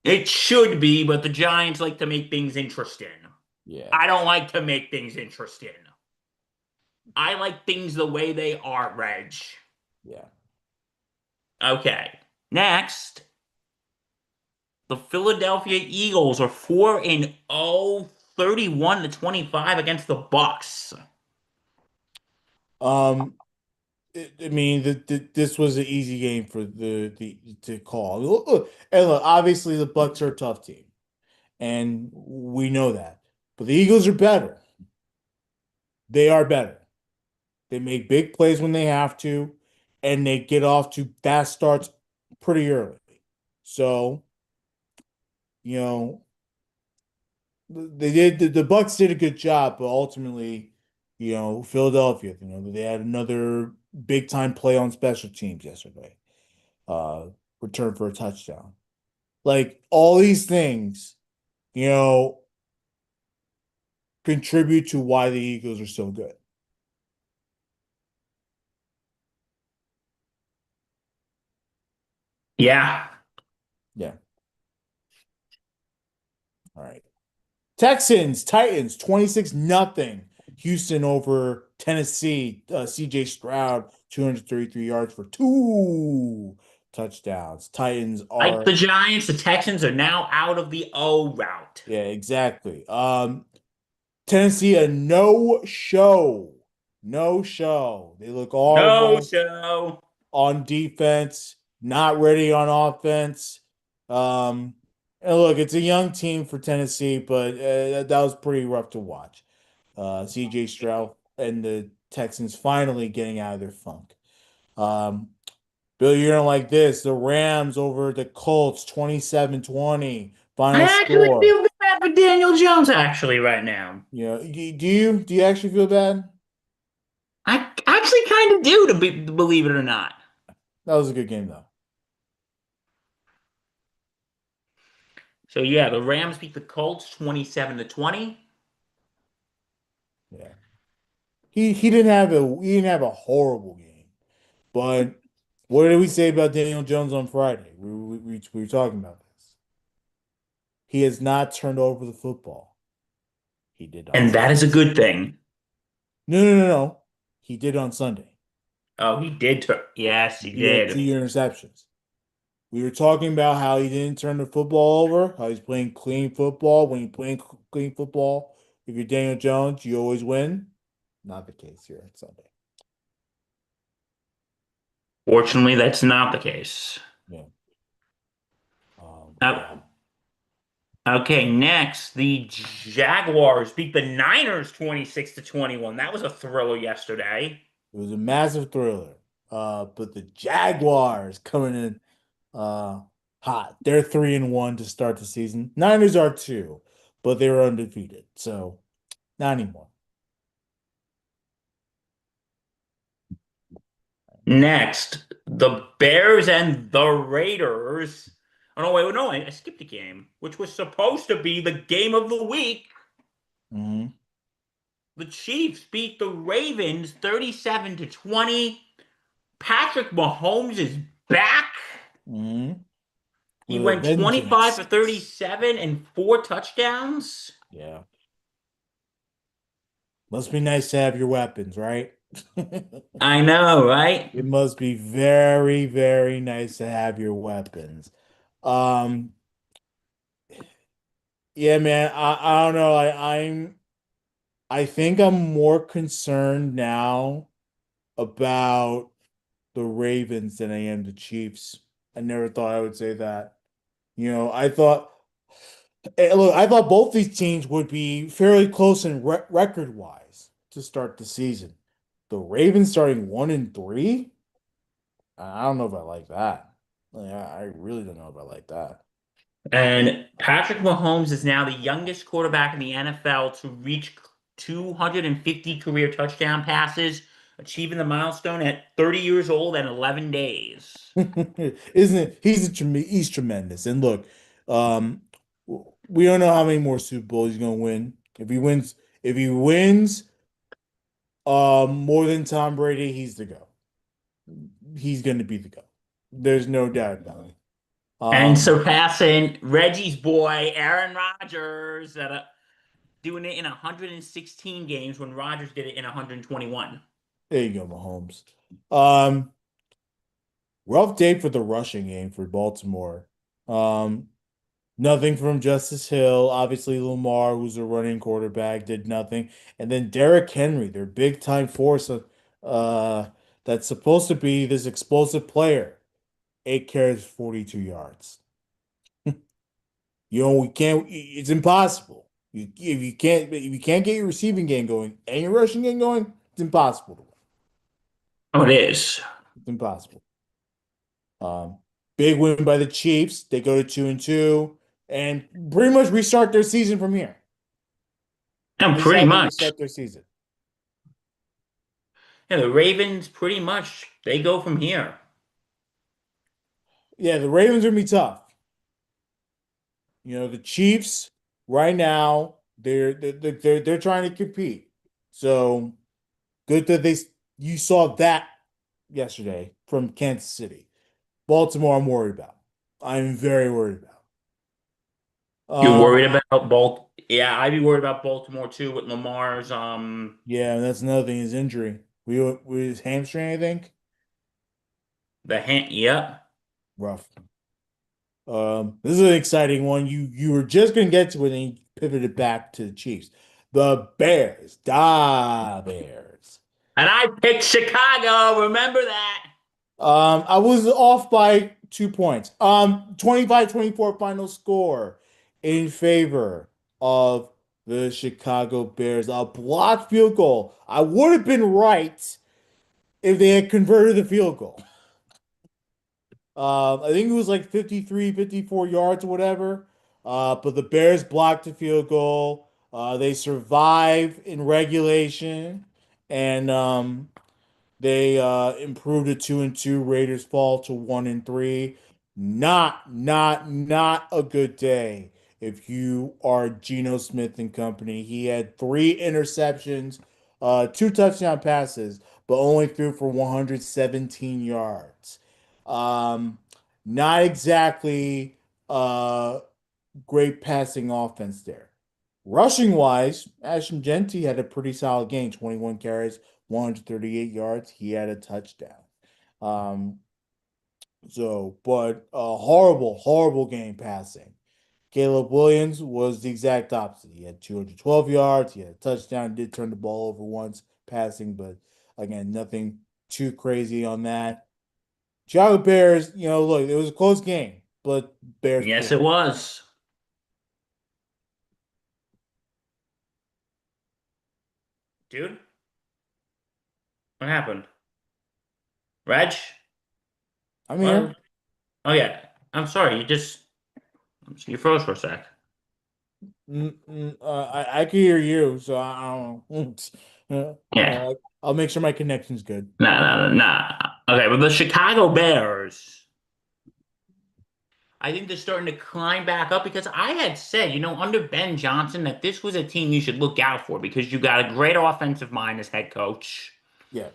[SPEAKER 2] It should be, but the Giants like to make things interesting.
[SPEAKER 1] Yeah.
[SPEAKER 2] I don't like to make things interesting. I like things the way they are, Reg.
[SPEAKER 1] Yeah.
[SPEAKER 2] Okay. Next, the Philadelphia Eagles are 4-0, 31 to 25 against the Bucks.
[SPEAKER 1] Um, I mean, this was an easy game for the to call. And look, obviously the Bucks are a tough team, and we know that. But the Eagles are better. They are better. They make big plays when they have to, and they get off to fast starts pretty early. So, you know, the Bucks did a good job, but ultimately, Philadelphia, they had another big time play on special teams yesterday. Uh, return for a touchdown. Like all these things, you know, contribute to why the Eagles are so good.
[SPEAKER 2] Yeah.
[SPEAKER 1] Yeah. All right. Texans, Titans, 26 nothing. Houston over Tennessee. CJ Stroud, 233 yards for two touchdowns. Titans
[SPEAKER 2] Like the
[SPEAKER 1] are,
[SPEAKER 2] Giants, the Texans are now out of the O route.
[SPEAKER 1] yeah, exactly. Tennessee, a no show. No show. They look
[SPEAKER 2] No
[SPEAKER 1] horrible
[SPEAKER 2] show.
[SPEAKER 1] on defense, not ready on offense. Um, and look, it's a young team for Tennessee, but that was pretty rough to watch. CJ Stroud and the Texans finally getting out of their funk. Um, Bill, you're gonna like this. The Rams over the Colts, 27-20,
[SPEAKER 2] I
[SPEAKER 1] final
[SPEAKER 2] actually
[SPEAKER 1] score.
[SPEAKER 2] feel bad for Daniel Jones actually right now.
[SPEAKER 1] You know, do you actually feel bad?
[SPEAKER 2] I actually kind of do, to believe it or not.
[SPEAKER 1] That was a good game though.
[SPEAKER 2] So yeah, the Rams beat the Colts 27-20.
[SPEAKER 1] Yeah. He didn't have a horrible game. But what did we say about Daniel Jones on Friday? We were talking about this. He has not turned over the football. He did on
[SPEAKER 2] And that is a
[SPEAKER 1] Sunday.
[SPEAKER 2] good thing.
[SPEAKER 1] No, no, no, no. He did on Sunday.
[SPEAKER 2] Oh, he did. Yes, he
[SPEAKER 1] He had two
[SPEAKER 2] did.
[SPEAKER 1] interceptions. We were talking about how he didn't turn the football over, how he's playing clean football. When you're playing clean football, if you're Daniel Jones, you always win. Not the case here on Sunday.
[SPEAKER 2] Fortunately, that's not the case.
[SPEAKER 1] Yeah.
[SPEAKER 2] Uh,
[SPEAKER 1] Yeah.
[SPEAKER 2] okay, next, the Jaguars beat the Niners 26-21. That was a thriller yesterday.
[SPEAKER 1] It was a massive thriller. But the Jaguars coming in hot. They're 3-1 to start the season. Niners are too, but they were undefeated. So not anymore.
[SPEAKER 2] Next, the Bears and the Raiders. Oh no, wait, no, I skipped a game, which was supposed to be the game of the week.
[SPEAKER 1] Hmm.
[SPEAKER 2] The Chiefs beat the Ravens 37-20. Patrick Mahomes is back.
[SPEAKER 1] Hmm.
[SPEAKER 2] He
[SPEAKER 1] With a
[SPEAKER 2] went 25
[SPEAKER 1] vengeance.
[SPEAKER 2] for 37 and four touchdowns.
[SPEAKER 1] Yeah. Must be nice to have your weapons, right?
[SPEAKER 2] I know, right?
[SPEAKER 1] It must be very, very nice to have your weapons. Um, yeah, man, I don't know. I think I'm more concerned now about the Ravens than I am the Chiefs. I never thought I would say that. I thought both these teams would be fairly close in record wise to start the season. The Ravens starting 1-3? I don't know if I like that. I really don't know if I like that.
[SPEAKER 2] And Patrick Mahomes is now the youngest quarterback in the NFL to reach 250 career touchdown passes, achieving the milestone at 30 years old and 11 days.
[SPEAKER 1] Isn't it? He's tremendous. And look, um, we don't know how many more Super Bowls he's gonna win. If he wins, more than Tom Brady, he's the GOAT. He's gonna be the GOAT. There's no doubt about it.
[SPEAKER 2] And
[SPEAKER 1] Um,
[SPEAKER 2] surpassing Reggie's boy, Aaron Rodgers, doing it in 116 games when Rodgers did it in 121.
[SPEAKER 1] there you go, Mahomes. Um, Rough day for the rushing game for Baltimore. Um, Nothing from Justice Hill. Obviously, Lamar, who's a running quarterback, did nothing. And then Derrick Henry, their big time force, uh, that's supposed to be this explosive player, 8 carries, 42 yards. We can't. It's impossible. If you can't get your receiving game going and your rushing game going, it's impossible to win.
[SPEAKER 2] Oh, it is.
[SPEAKER 1] It's impossible. Um, Big win by the Chiefs. They go to 2-2 and pretty much restart their season from here.
[SPEAKER 2] And
[SPEAKER 1] This is
[SPEAKER 2] pretty
[SPEAKER 1] how they
[SPEAKER 2] much.
[SPEAKER 1] restart their season.
[SPEAKER 2] Yeah, the Ravens pretty much they go from here.
[SPEAKER 1] Yeah, the Ravens are gonna be tough. The Chiefs right now they're trying to compete. So good that you saw that yesterday from Kansas City. Baltimore, I'm worried about. I'm very worried about.
[SPEAKER 2] You're
[SPEAKER 1] Um,
[SPEAKER 2] worried about Balt? Yeah, I'd be worried about Baltimore too with Lamar's
[SPEAKER 1] yeah, and that's another thing, his injury. We his hamstring, I think.
[SPEAKER 2] the hand. Yep.
[SPEAKER 1] rough. This is an exciting one. You were just gonna get to it and you pivoted back to the Chiefs. The Bears, da Bears.
[SPEAKER 2] And I picked Chicago. Remember that?
[SPEAKER 1] I was off by 2 points. 25-24 final score in favor of the Chicago Bears. A blocked field goal. I would have been right if they had converted the field goal. I think it was like 53, 54 yards or whatever. But the Bears blocked the field goal. They survive in regulation, and they improved to 2-2. Raiders fall to 1-3. Not a good day if you are Geno Smith and company. He had 3 interceptions, 2 touchdown passes, but only threw for 117 yards. Um, Not exactly great passing offense there. Rushing wise, Ashton Genty had a pretty solid game, 21 carries, 138 yards. He had a touchdown. Um, but a horrible game passing. Caleb Williams was the exact opposite. He had 212 yards. He had a touchdown. Did turn the ball over once passing, but again, nothing too crazy on that. Chicago Bears, look, it was a close game, but Bears
[SPEAKER 2] Yes,
[SPEAKER 1] pulled.
[SPEAKER 2] it was. Dude, what happened? Reg?
[SPEAKER 1] I'm here.
[SPEAKER 2] Well, oh yeah. I'm sorry. You froze for a sec.
[SPEAKER 1] I can hear you, so I don't know.
[SPEAKER 2] Yeah.
[SPEAKER 1] I'll make sure my connection's good.
[SPEAKER 2] Nah. Okay, but the Chicago Bears, I think they're starting to climb back up because I had said, under Ben Johnson, that this was a team you should look out for because you got a great offensive mind as head coach.
[SPEAKER 1] Yeah.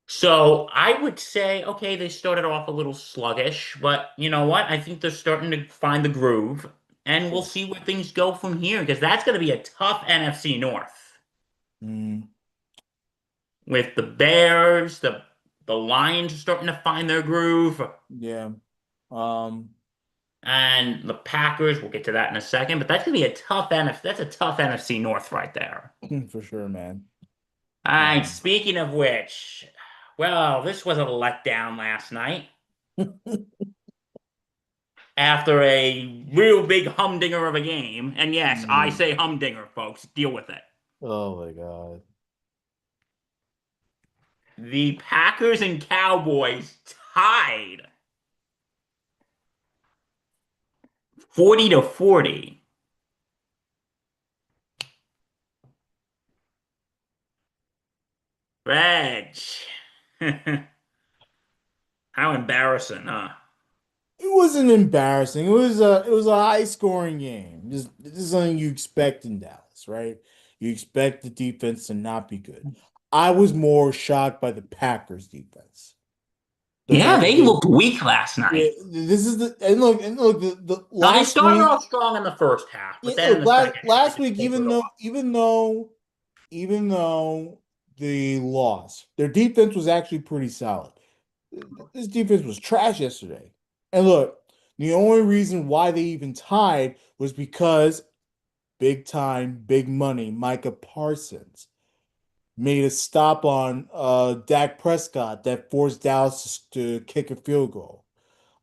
[SPEAKER 2] So I would say, okay, they started off a little sluggish, but you know what? I think they're starting to find the groove, and we'll
[SPEAKER 1] Yeah.
[SPEAKER 2] see where things go from here because that's going to be a tough NFC North
[SPEAKER 1] Mm,
[SPEAKER 2] with the Bears, the Lions are starting to find their groove,
[SPEAKER 1] yeah. Um,
[SPEAKER 2] and the Packers. We'll get to that in a second, but that's going to be a tough NFC. That's a tough NFC North right there.
[SPEAKER 1] for sure, man.
[SPEAKER 2] All right.
[SPEAKER 1] Um,
[SPEAKER 2] Speaking of which, well, this was a letdown last night. After a real big humdinger of a game. And yes, I
[SPEAKER 1] mm,
[SPEAKER 2] say humdinger, folks. Deal with it.
[SPEAKER 1] oh my God.
[SPEAKER 2] The Packers and Cowboys tied 40-40. Reg. How embarrassing, huh?
[SPEAKER 1] It wasn't embarrassing. It was a high scoring game. This is something you expect in Dallas, right? You expect the defense to not be good. I was more shocked by the Packers defense. The
[SPEAKER 2] Yeah,
[SPEAKER 1] fact that
[SPEAKER 2] they looked weak last
[SPEAKER 1] yeah,
[SPEAKER 2] night.
[SPEAKER 1] this is the and look the
[SPEAKER 2] Now they
[SPEAKER 1] last
[SPEAKER 2] started
[SPEAKER 1] week.
[SPEAKER 2] off strong in the first half, but
[SPEAKER 1] Yeah,
[SPEAKER 2] then in
[SPEAKER 1] look,
[SPEAKER 2] the second half they
[SPEAKER 1] last
[SPEAKER 2] just
[SPEAKER 1] week,
[SPEAKER 2] tapered
[SPEAKER 1] even though
[SPEAKER 2] off.
[SPEAKER 1] they lost, their defense was actually pretty solid. This defense was trash yesterday. And look, the only reason why they even tied was because big time, big money, Micah Parsons made a stop on Dak Prescott that forced Dallas to kick a field goal.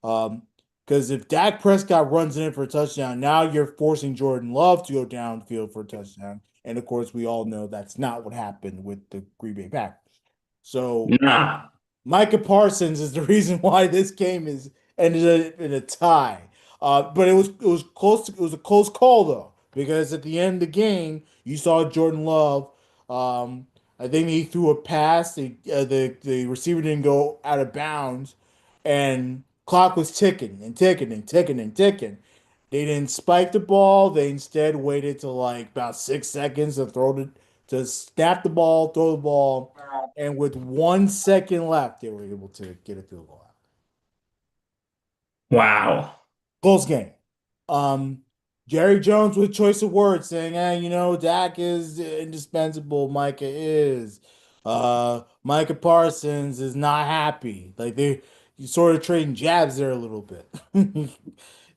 [SPEAKER 1] Um, because if Dak Prescott runs in for a touchdown, now you're forcing Jordan Love to go downfield for a touchdown. And of course, we all know that's not what happened with the Green Bay Packers. So
[SPEAKER 2] Nah.
[SPEAKER 1] Micah Parsons is the reason why this game is ended up in a tie. But it was close. It was a close call though, because at the end of the game, you saw Jordan Love. Um, I think he threw a pass. The receiver didn't go out of bounds, and clock was ticking and ticking and ticking and ticking. They didn't spike the ball. They instead waited till like about 6 seconds to snap the ball, throw the ball, and with 1 second left, they were able to get a field goal out.
[SPEAKER 2] Wow.
[SPEAKER 1] Close game. Um, Jerry Jones with choice of words saying, Dak is indispensable. Micah is. Micah Parsons is not happy. Like you sort of trading jabs there a little bit and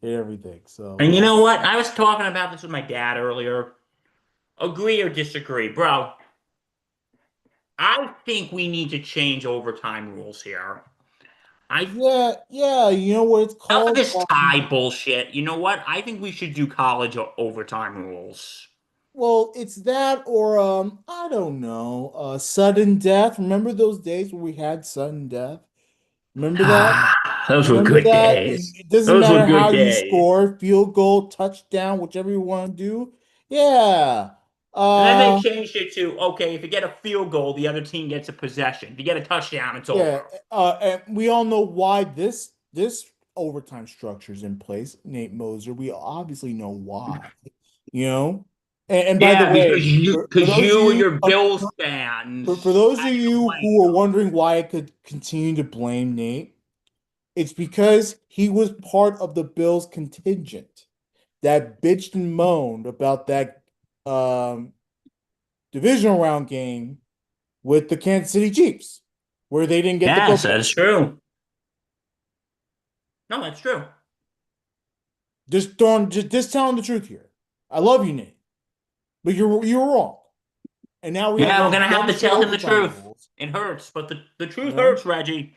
[SPEAKER 1] everything. So,
[SPEAKER 2] And you know what? I was talking about this with my dad earlier. Agree or disagree, bro? I think we need to change overtime rules here. I
[SPEAKER 1] yeah, yeah, you know what it's
[SPEAKER 2] Out of
[SPEAKER 1] called?
[SPEAKER 2] this tie bullshit, you know what? I think we should do college overtime rules.
[SPEAKER 1] Well, it's that or I don't know, sudden death. Remember those days when we had sudden death? Remember that?
[SPEAKER 2] Ah, those were
[SPEAKER 1] Remember
[SPEAKER 2] good
[SPEAKER 1] that?
[SPEAKER 2] days.
[SPEAKER 1] It doesn't
[SPEAKER 2] Those were
[SPEAKER 1] matter how
[SPEAKER 2] good
[SPEAKER 1] you
[SPEAKER 2] days.
[SPEAKER 1] score, field goal, touchdown, whichever you want to do. Yeah.
[SPEAKER 2] And then they
[SPEAKER 1] Uh
[SPEAKER 2] changed it to, okay, if you get a field goal, the other team gets a possession. If you get a touchdown, it's
[SPEAKER 1] yeah.
[SPEAKER 2] over.
[SPEAKER 1] And we all know why this overtime structure is in place, Nate Moser. We obviously know why. You know? And by the
[SPEAKER 2] Yeah,
[SPEAKER 1] way, for
[SPEAKER 2] because
[SPEAKER 1] those of
[SPEAKER 2] you and
[SPEAKER 1] you
[SPEAKER 2] your Bills fans
[SPEAKER 1] for those of
[SPEAKER 2] had to
[SPEAKER 1] you
[SPEAKER 2] complain.
[SPEAKER 1] who are wondering why I could continue to blame Nate, it's because he was part of the Bills contingent that bitched and moaned about that um, divisional round game with the Kansas City Chiefs, where they didn't get to go
[SPEAKER 2] Yes,
[SPEAKER 1] play.
[SPEAKER 2] that's true. No, that's true.
[SPEAKER 1] Just telling the truth here. I love you, Nate, but you're wrong. And now we have
[SPEAKER 2] Yeah, we're
[SPEAKER 1] these
[SPEAKER 2] gonna have
[SPEAKER 1] dumb
[SPEAKER 2] to
[SPEAKER 1] shit
[SPEAKER 2] tell him the
[SPEAKER 1] overtime
[SPEAKER 2] truth.
[SPEAKER 1] rules.
[SPEAKER 2] It hurts, but the
[SPEAKER 1] You
[SPEAKER 2] truth
[SPEAKER 1] know,
[SPEAKER 2] hurts, Reggie.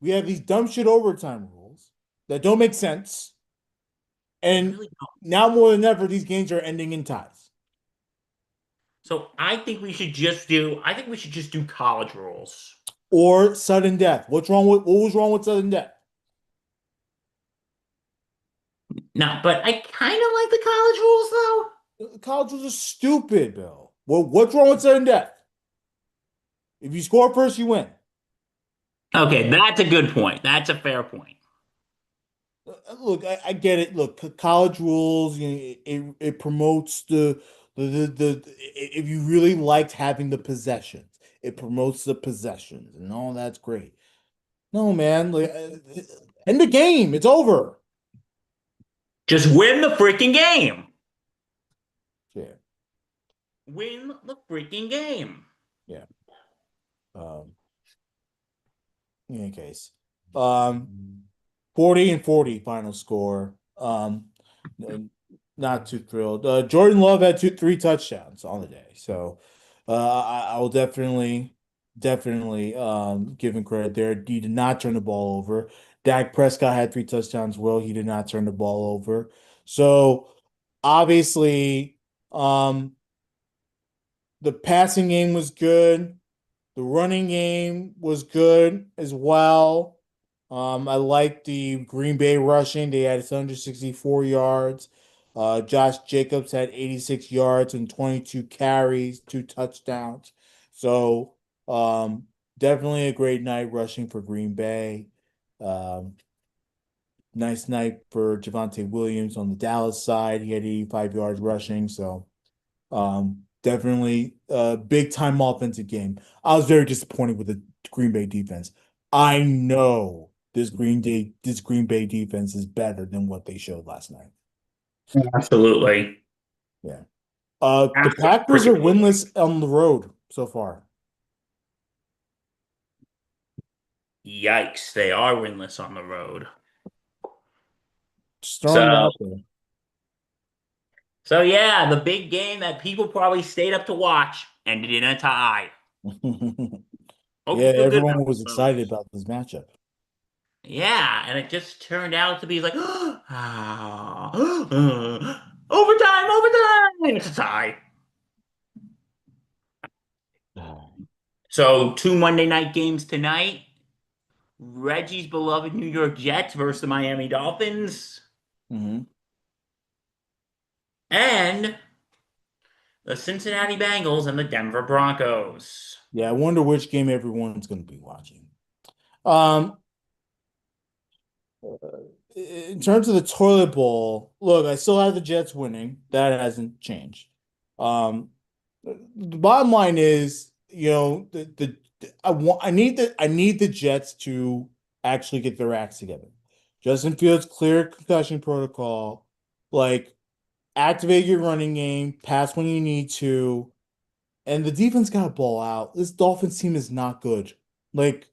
[SPEAKER 1] we have these dumb shit overtime rules that don't make sense.
[SPEAKER 2] They
[SPEAKER 1] And
[SPEAKER 2] really don't.
[SPEAKER 1] now more than ever, these games are ending in ties
[SPEAKER 2] So I think we should just do college rules.
[SPEAKER 1] or sudden death. What was wrong with sudden death?
[SPEAKER 2] No, but I kind of like the college rules though.
[SPEAKER 1] College rules are stupid, Bill. What's wrong with sudden death? If you score first, you win.
[SPEAKER 2] Okay, that's a good point. That's a fair point.
[SPEAKER 1] Look, I get it. Look, college rules, you know, it promotes if you really liked having the possessions, it promotes the possessions, and all that's great. No, man, like, end the game. It's over.
[SPEAKER 2] Just win the freaking game.
[SPEAKER 1] Yeah,
[SPEAKER 2] Win the freaking game.
[SPEAKER 1] yeah. Um, in any case, um, 40 and 40 final score. N- Not too thrilled. Jordan Love had three touchdowns on the day, so I will definitely give him credit there. He did not turn the ball over. Dak Prescott had three touchdowns. Well, he did not turn the ball over. So obviously, um, the passing game was good. The running game was good as well. I like the Green Bay rushing. They had 164 yards. Josh Jacobs had 86 yards and 22 carries, two touchdowns. So definitely a great night rushing for Green Bay. Um, nice night for Javonte Williams on the Dallas side. He had 85 yards rushing. So definitely a big time offensive game. I was very disappointed with the Green Bay defense. I know this Green Bay defense is better than what they showed last night.
[SPEAKER 2] Absolutely.
[SPEAKER 1] Yeah. The
[SPEAKER 2] Absolutely
[SPEAKER 1] Packers are
[SPEAKER 2] freaking.
[SPEAKER 1] winless on the road so far.
[SPEAKER 2] Yikes, they are winless on the road.
[SPEAKER 1] Just throwing it
[SPEAKER 2] So,
[SPEAKER 1] out there.
[SPEAKER 2] so yeah, the big game that people probably stayed up to watch ended in a tie. Hope
[SPEAKER 1] Yeah,
[SPEAKER 2] you feel good about
[SPEAKER 1] everyone was
[SPEAKER 2] this,
[SPEAKER 1] excited
[SPEAKER 2] folks.
[SPEAKER 1] about this matchup.
[SPEAKER 2] Yeah, and it just turned out to be like, overtime, overtime. It's a tie. So two Monday night games tonight. Reggie's beloved New York Jets versus the Miami Dolphins,
[SPEAKER 1] Hmm.
[SPEAKER 2] and the Cincinnati Bengals and the Denver Broncos.
[SPEAKER 1] Yeah, I wonder which game everyone's going to be watching. Um, in terms of the toilet bowl, look, I still have the Jets winning. That hasn't changed. Um, the bottom line is, you know, I need the Jets to actually get their acts together. Justin Fields clear concussion protocol, like activate your running game, pass when you need to, and the defense got to ball out. This Dolphins team is not good. Like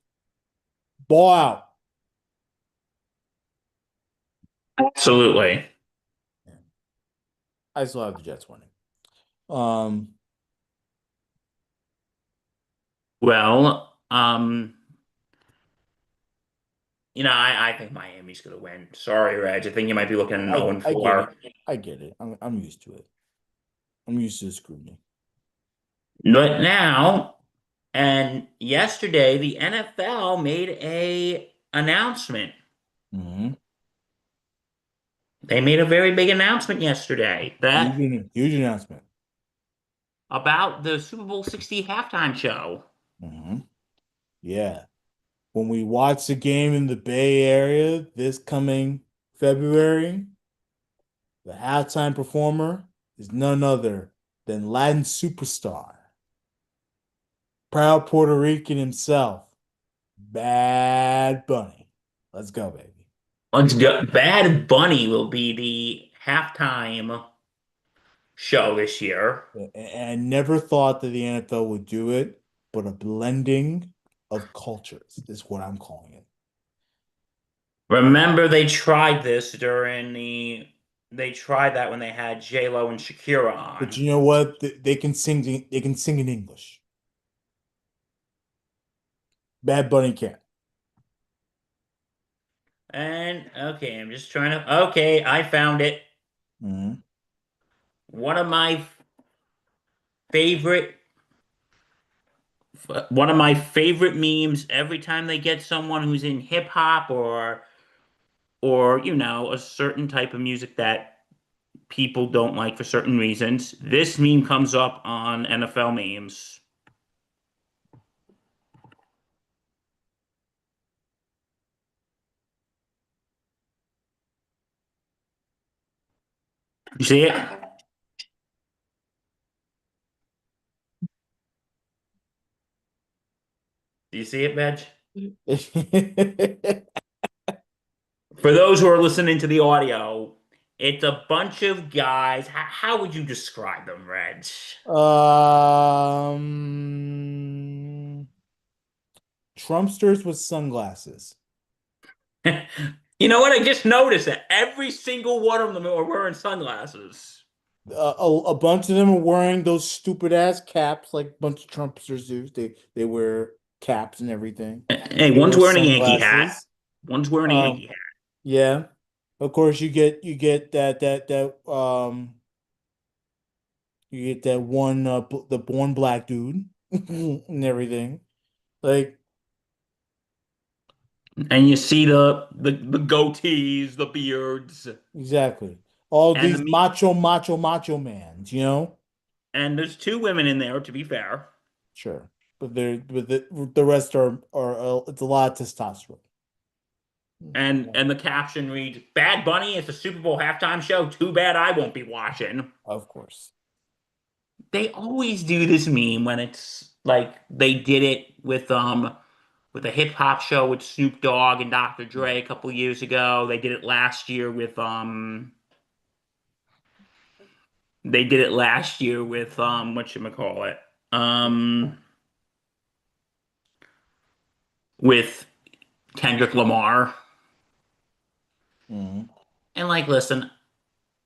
[SPEAKER 1] ball out.
[SPEAKER 2] Absolutely.
[SPEAKER 1] Yeah. I still have the Jets winning. Um,
[SPEAKER 2] Well, I think Miami's going to win. Sorry, Reg. I think you might be looking at an
[SPEAKER 1] I get
[SPEAKER 2] 0-4.
[SPEAKER 1] it. I get it. I'm used to it. I'm used to the scrutiny.
[SPEAKER 2] But now, and yesterday, the NFL made a announcement.
[SPEAKER 1] Hmm.
[SPEAKER 2] They made a very big announcement yesterday that
[SPEAKER 1] Huge announcement.
[SPEAKER 2] about the Super Bowl 60 halftime show.
[SPEAKER 1] Hmm. Yeah. When we watch the game in the Bay Area this coming February, the halftime performer is none other than Latin superstar, proud Puerto Rican himself, Bad Bunny. Let's go, baby.
[SPEAKER 2] Let's go. Bad Bunny will be the halftime show this year.
[SPEAKER 1] And I never thought that the NFL would do it, but a blending of cultures is what I'm calling it.
[SPEAKER 2] Remember, they tried that when they had J-Lo and Shakira
[SPEAKER 1] But
[SPEAKER 2] on.
[SPEAKER 1] you know what? They can sing. They can sing in English. Bad Bunny can't.
[SPEAKER 2] And okay, I'm just trying to. Okay, I found it.
[SPEAKER 1] Mhm.
[SPEAKER 2] One of my favorite, one of my favorite memes. Every time they get someone who's in hip hop or a certain type of music that people don't like for certain reasons, this meme comes up on NFL memes. You see it? Do you see it, Veg? For those who are listening to the audio, it's a bunch of guys. How would you describe them, Reg?
[SPEAKER 1] Trumpsters with sunglasses.
[SPEAKER 2] You know what? I just noticed that every single one of them are wearing sunglasses.
[SPEAKER 1] A bunch of them are wearing those stupid ass caps like a bunch of Trumpsters do. They wear caps and everything.
[SPEAKER 2] Hey,
[SPEAKER 1] They
[SPEAKER 2] one's
[SPEAKER 1] wear
[SPEAKER 2] wearing a Yankee hat.
[SPEAKER 1] sunglasses.
[SPEAKER 2] One's wearing a
[SPEAKER 1] Um,
[SPEAKER 2] Yankee hat.
[SPEAKER 1] yeah. Of course, you get you get that one the one black dude and everything. Like
[SPEAKER 2] And you see the goatees, the beards,
[SPEAKER 1] exactly. All
[SPEAKER 2] and
[SPEAKER 1] these macho mans, you know?
[SPEAKER 2] and there's two women in there, to be fair.
[SPEAKER 1] Sure. But the rest are it's a lot of testosterone.
[SPEAKER 2] And the caption reads, "Bad Bunny is the Super Bowl halftime show. Too bad I won't be watching."
[SPEAKER 1] Of course.
[SPEAKER 2] They always do this meme when it's like they did it with a hip hop show with Snoop Dogg and Dr. Dre a couple years ago. They did it last year with whatchamacallit? Um with Kendrick Lamar.
[SPEAKER 1] Hmm.
[SPEAKER 2] And like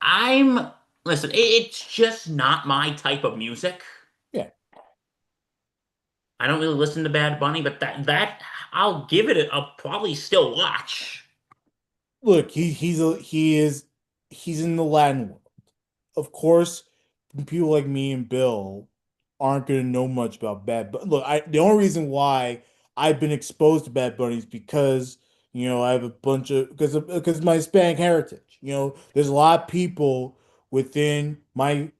[SPEAKER 2] I'm it's just not my type of music.
[SPEAKER 1] Yeah.
[SPEAKER 2] I don't really listen to Bad Bunny, but that I'll give it I'll probably still watch.
[SPEAKER 1] Look, he's in the Latin world. Of course, people like me and Bill aren't going to know much about Bad Bunny. Look, the only reason why I've been exposed to Bad Bunny is because I have a bunch of because of my Hispanic heritage. There's a lot of people within my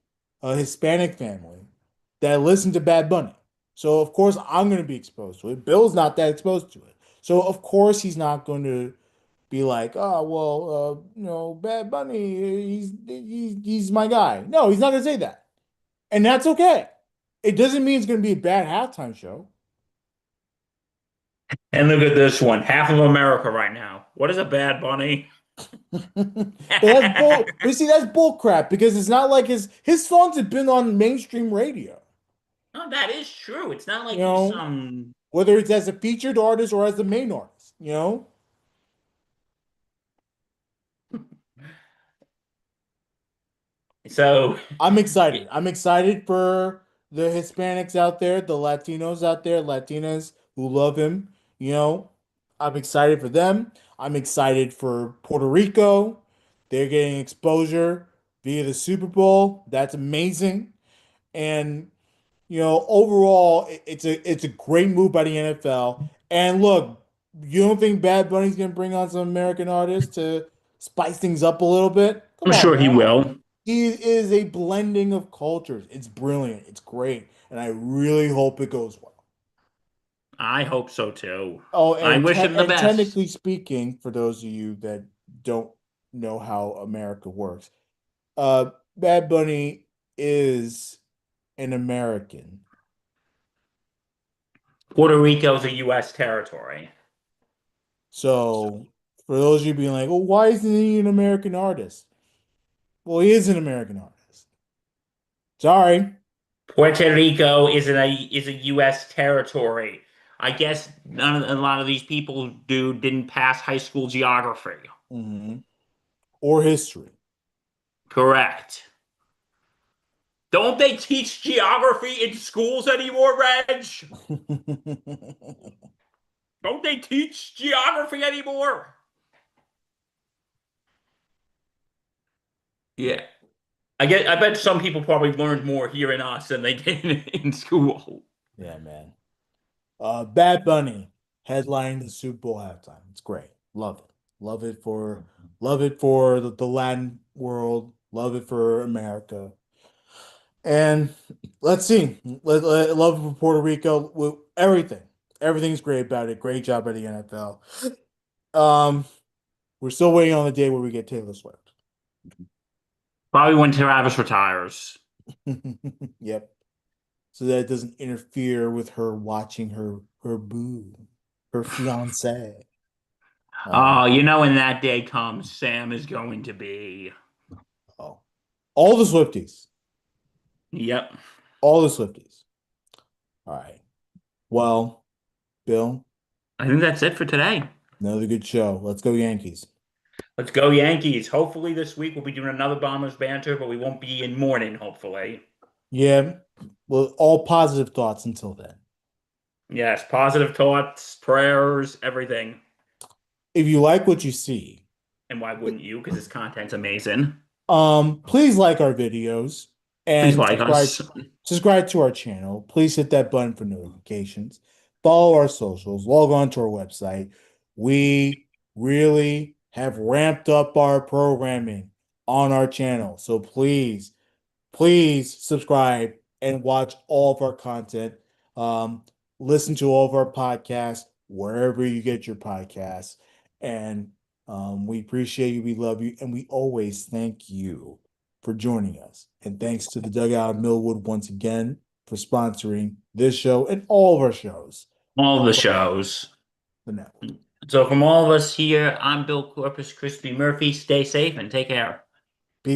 [SPEAKER 1] Hispanic family that listen to Bad Bunny. So of course I'm going to be exposed to it. Bill's not that exposed to it. So of course he's not going to be like, oh well, Bad Bunny, he's my guy. No, he's not gonna say that, and that's okay. It doesn't mean it's gonna be a bad halftime show.
[SPEAKER 2] And look at this one. Half of America right now. What is a Bad Bunny?
[SPEAKER 1] But that's bull. But see, that's bull crap because it's not like his songs have been on mainstream radio.
[SPEAKER 2] No, that is true. It's not
[SPEAKER 1] You
[SPEAKER 2] like he's
[SPEAKER 1] know,
[SPEAKER 2] some.
[SPEAKER 1] whether it's as a featured artist or as the main artist.
[SPEAKER 2] So,
[SPEAKER 1] I'm
[SPEAKER 2] yeah,
[SPEAKER 1] excited. I'm excited for the Hispanics out there, the Latinos out there, Latinas who love him. You know, I'm excited for them. I'm excited for Puerto Rico. They're getting exposure via the Super Bowl. That's amazing. And overall, it's a great move by the NFL. And look, you don't think Bad Bunny's gonna bring on some American artists to spice things up a little bit? Come
[SPEAKER 2] I'm
[SPEAKER 1] on,
[SPEAKER 2] sure he
[SPEAKER 1] man.
[SPEAKER 2] will.
[SPEAKER 1] He is a blending of cultures. It's brilliant. It's great. And I really hope it goes well.
[SPEAKER 2] I hope so too.
[SPEAKER 1] Oh,
[SPEAKER 2] I
[SPEAKER 1] and
[SPEAKER 2] wish him the best.
[SPEAKER 1] technically speaking, for those of you that don't know how America works, Bad Bunny is an American.
[SPEAKER 2] Puerto Rico's a U.S. territory. So,
[SPEAKER 1] So for those of you being like, well, why isn't he an American artist? Well, he is an American artist. Sorry.
[SPEAKER 2] Puerto Rico is a U.S. territory. I guess a lot of these people didn't pass high school geography.
[SPEAKER 1] Mhm. Or history.
[SPEAKER 2] Correct. Don't they teach geography in schools anymore, Reg? Don't they teach geography anymore? Yeah. I bet some people probably learned more here in us than they did in school.
[SPEAKER 1] Yeah, man. Bad Bunny headlining the Super Bowl halftime. It's great. Love it. Love it for the Latin world. Love it for America. And let's see. Love it for Puerto Rico. Everything. Everything's great about it. Great job by the NFL. Um, we're still waiting on the day where we get Taylor Swift.
[SPEAKER 2] Probably when Travis retires.
[SPEAKER 1] Yep. So that it doesn't interfere with her watching her boo, her fiance. Um,
[SPEAKER 2] Oh, when that day comes, Sam is going to be.
[SPEAKER 1] oh. All the Swifties.
[SPEAKER 2] Yep.
[SPEAKER 1] All the Swifties. All right. Well, Bill,
[SPEAKER 2] I think that's it for today.
[SPEAKER 1] another good show. Let's go Yankees.
[SPEAKER 2] Let's go Yankees. Hopefully this week we'll be doing another Bombers banter, but we won't be in mourning, hopefully.
[SPEAKER 1] Yeah. Well, all positive thoughts until then.
[SPEAKER 2] Yes, positive thoughts, prayers, everything.
[SPEAKER 1] If you like what you see,
[SPEAKER 2] And why wouldn't you? Because this content's amazing.
[SPEAKER 1] please like our videos
[SPEAKER 2] Please
[SPEAKER 1] and
[SPEAKER 2] like us.
[SPEAKER 1] subscribe to our channel. Please hit that button for notifications. Follow our socials. Log on to our website. We really have ramped up our programming on our channel. So please subscribe and watch all of our content. Um, Listen to all of our podcasts wherever you get your podcasts. And we appreciate you. We love you. And we always thank you for joining us. And thanks to the Dugout Millwood once again for sponsoring this show and all of our shows
[SPEAKER 2] All the
[SPEAKER 1] across
[SPEAKER 2] shows.
[SPEAKER 1] the network.
[SPEAKER 2] So from all of us here, I'm Bill Corpus Crispy Murphy. Stay safe and take care.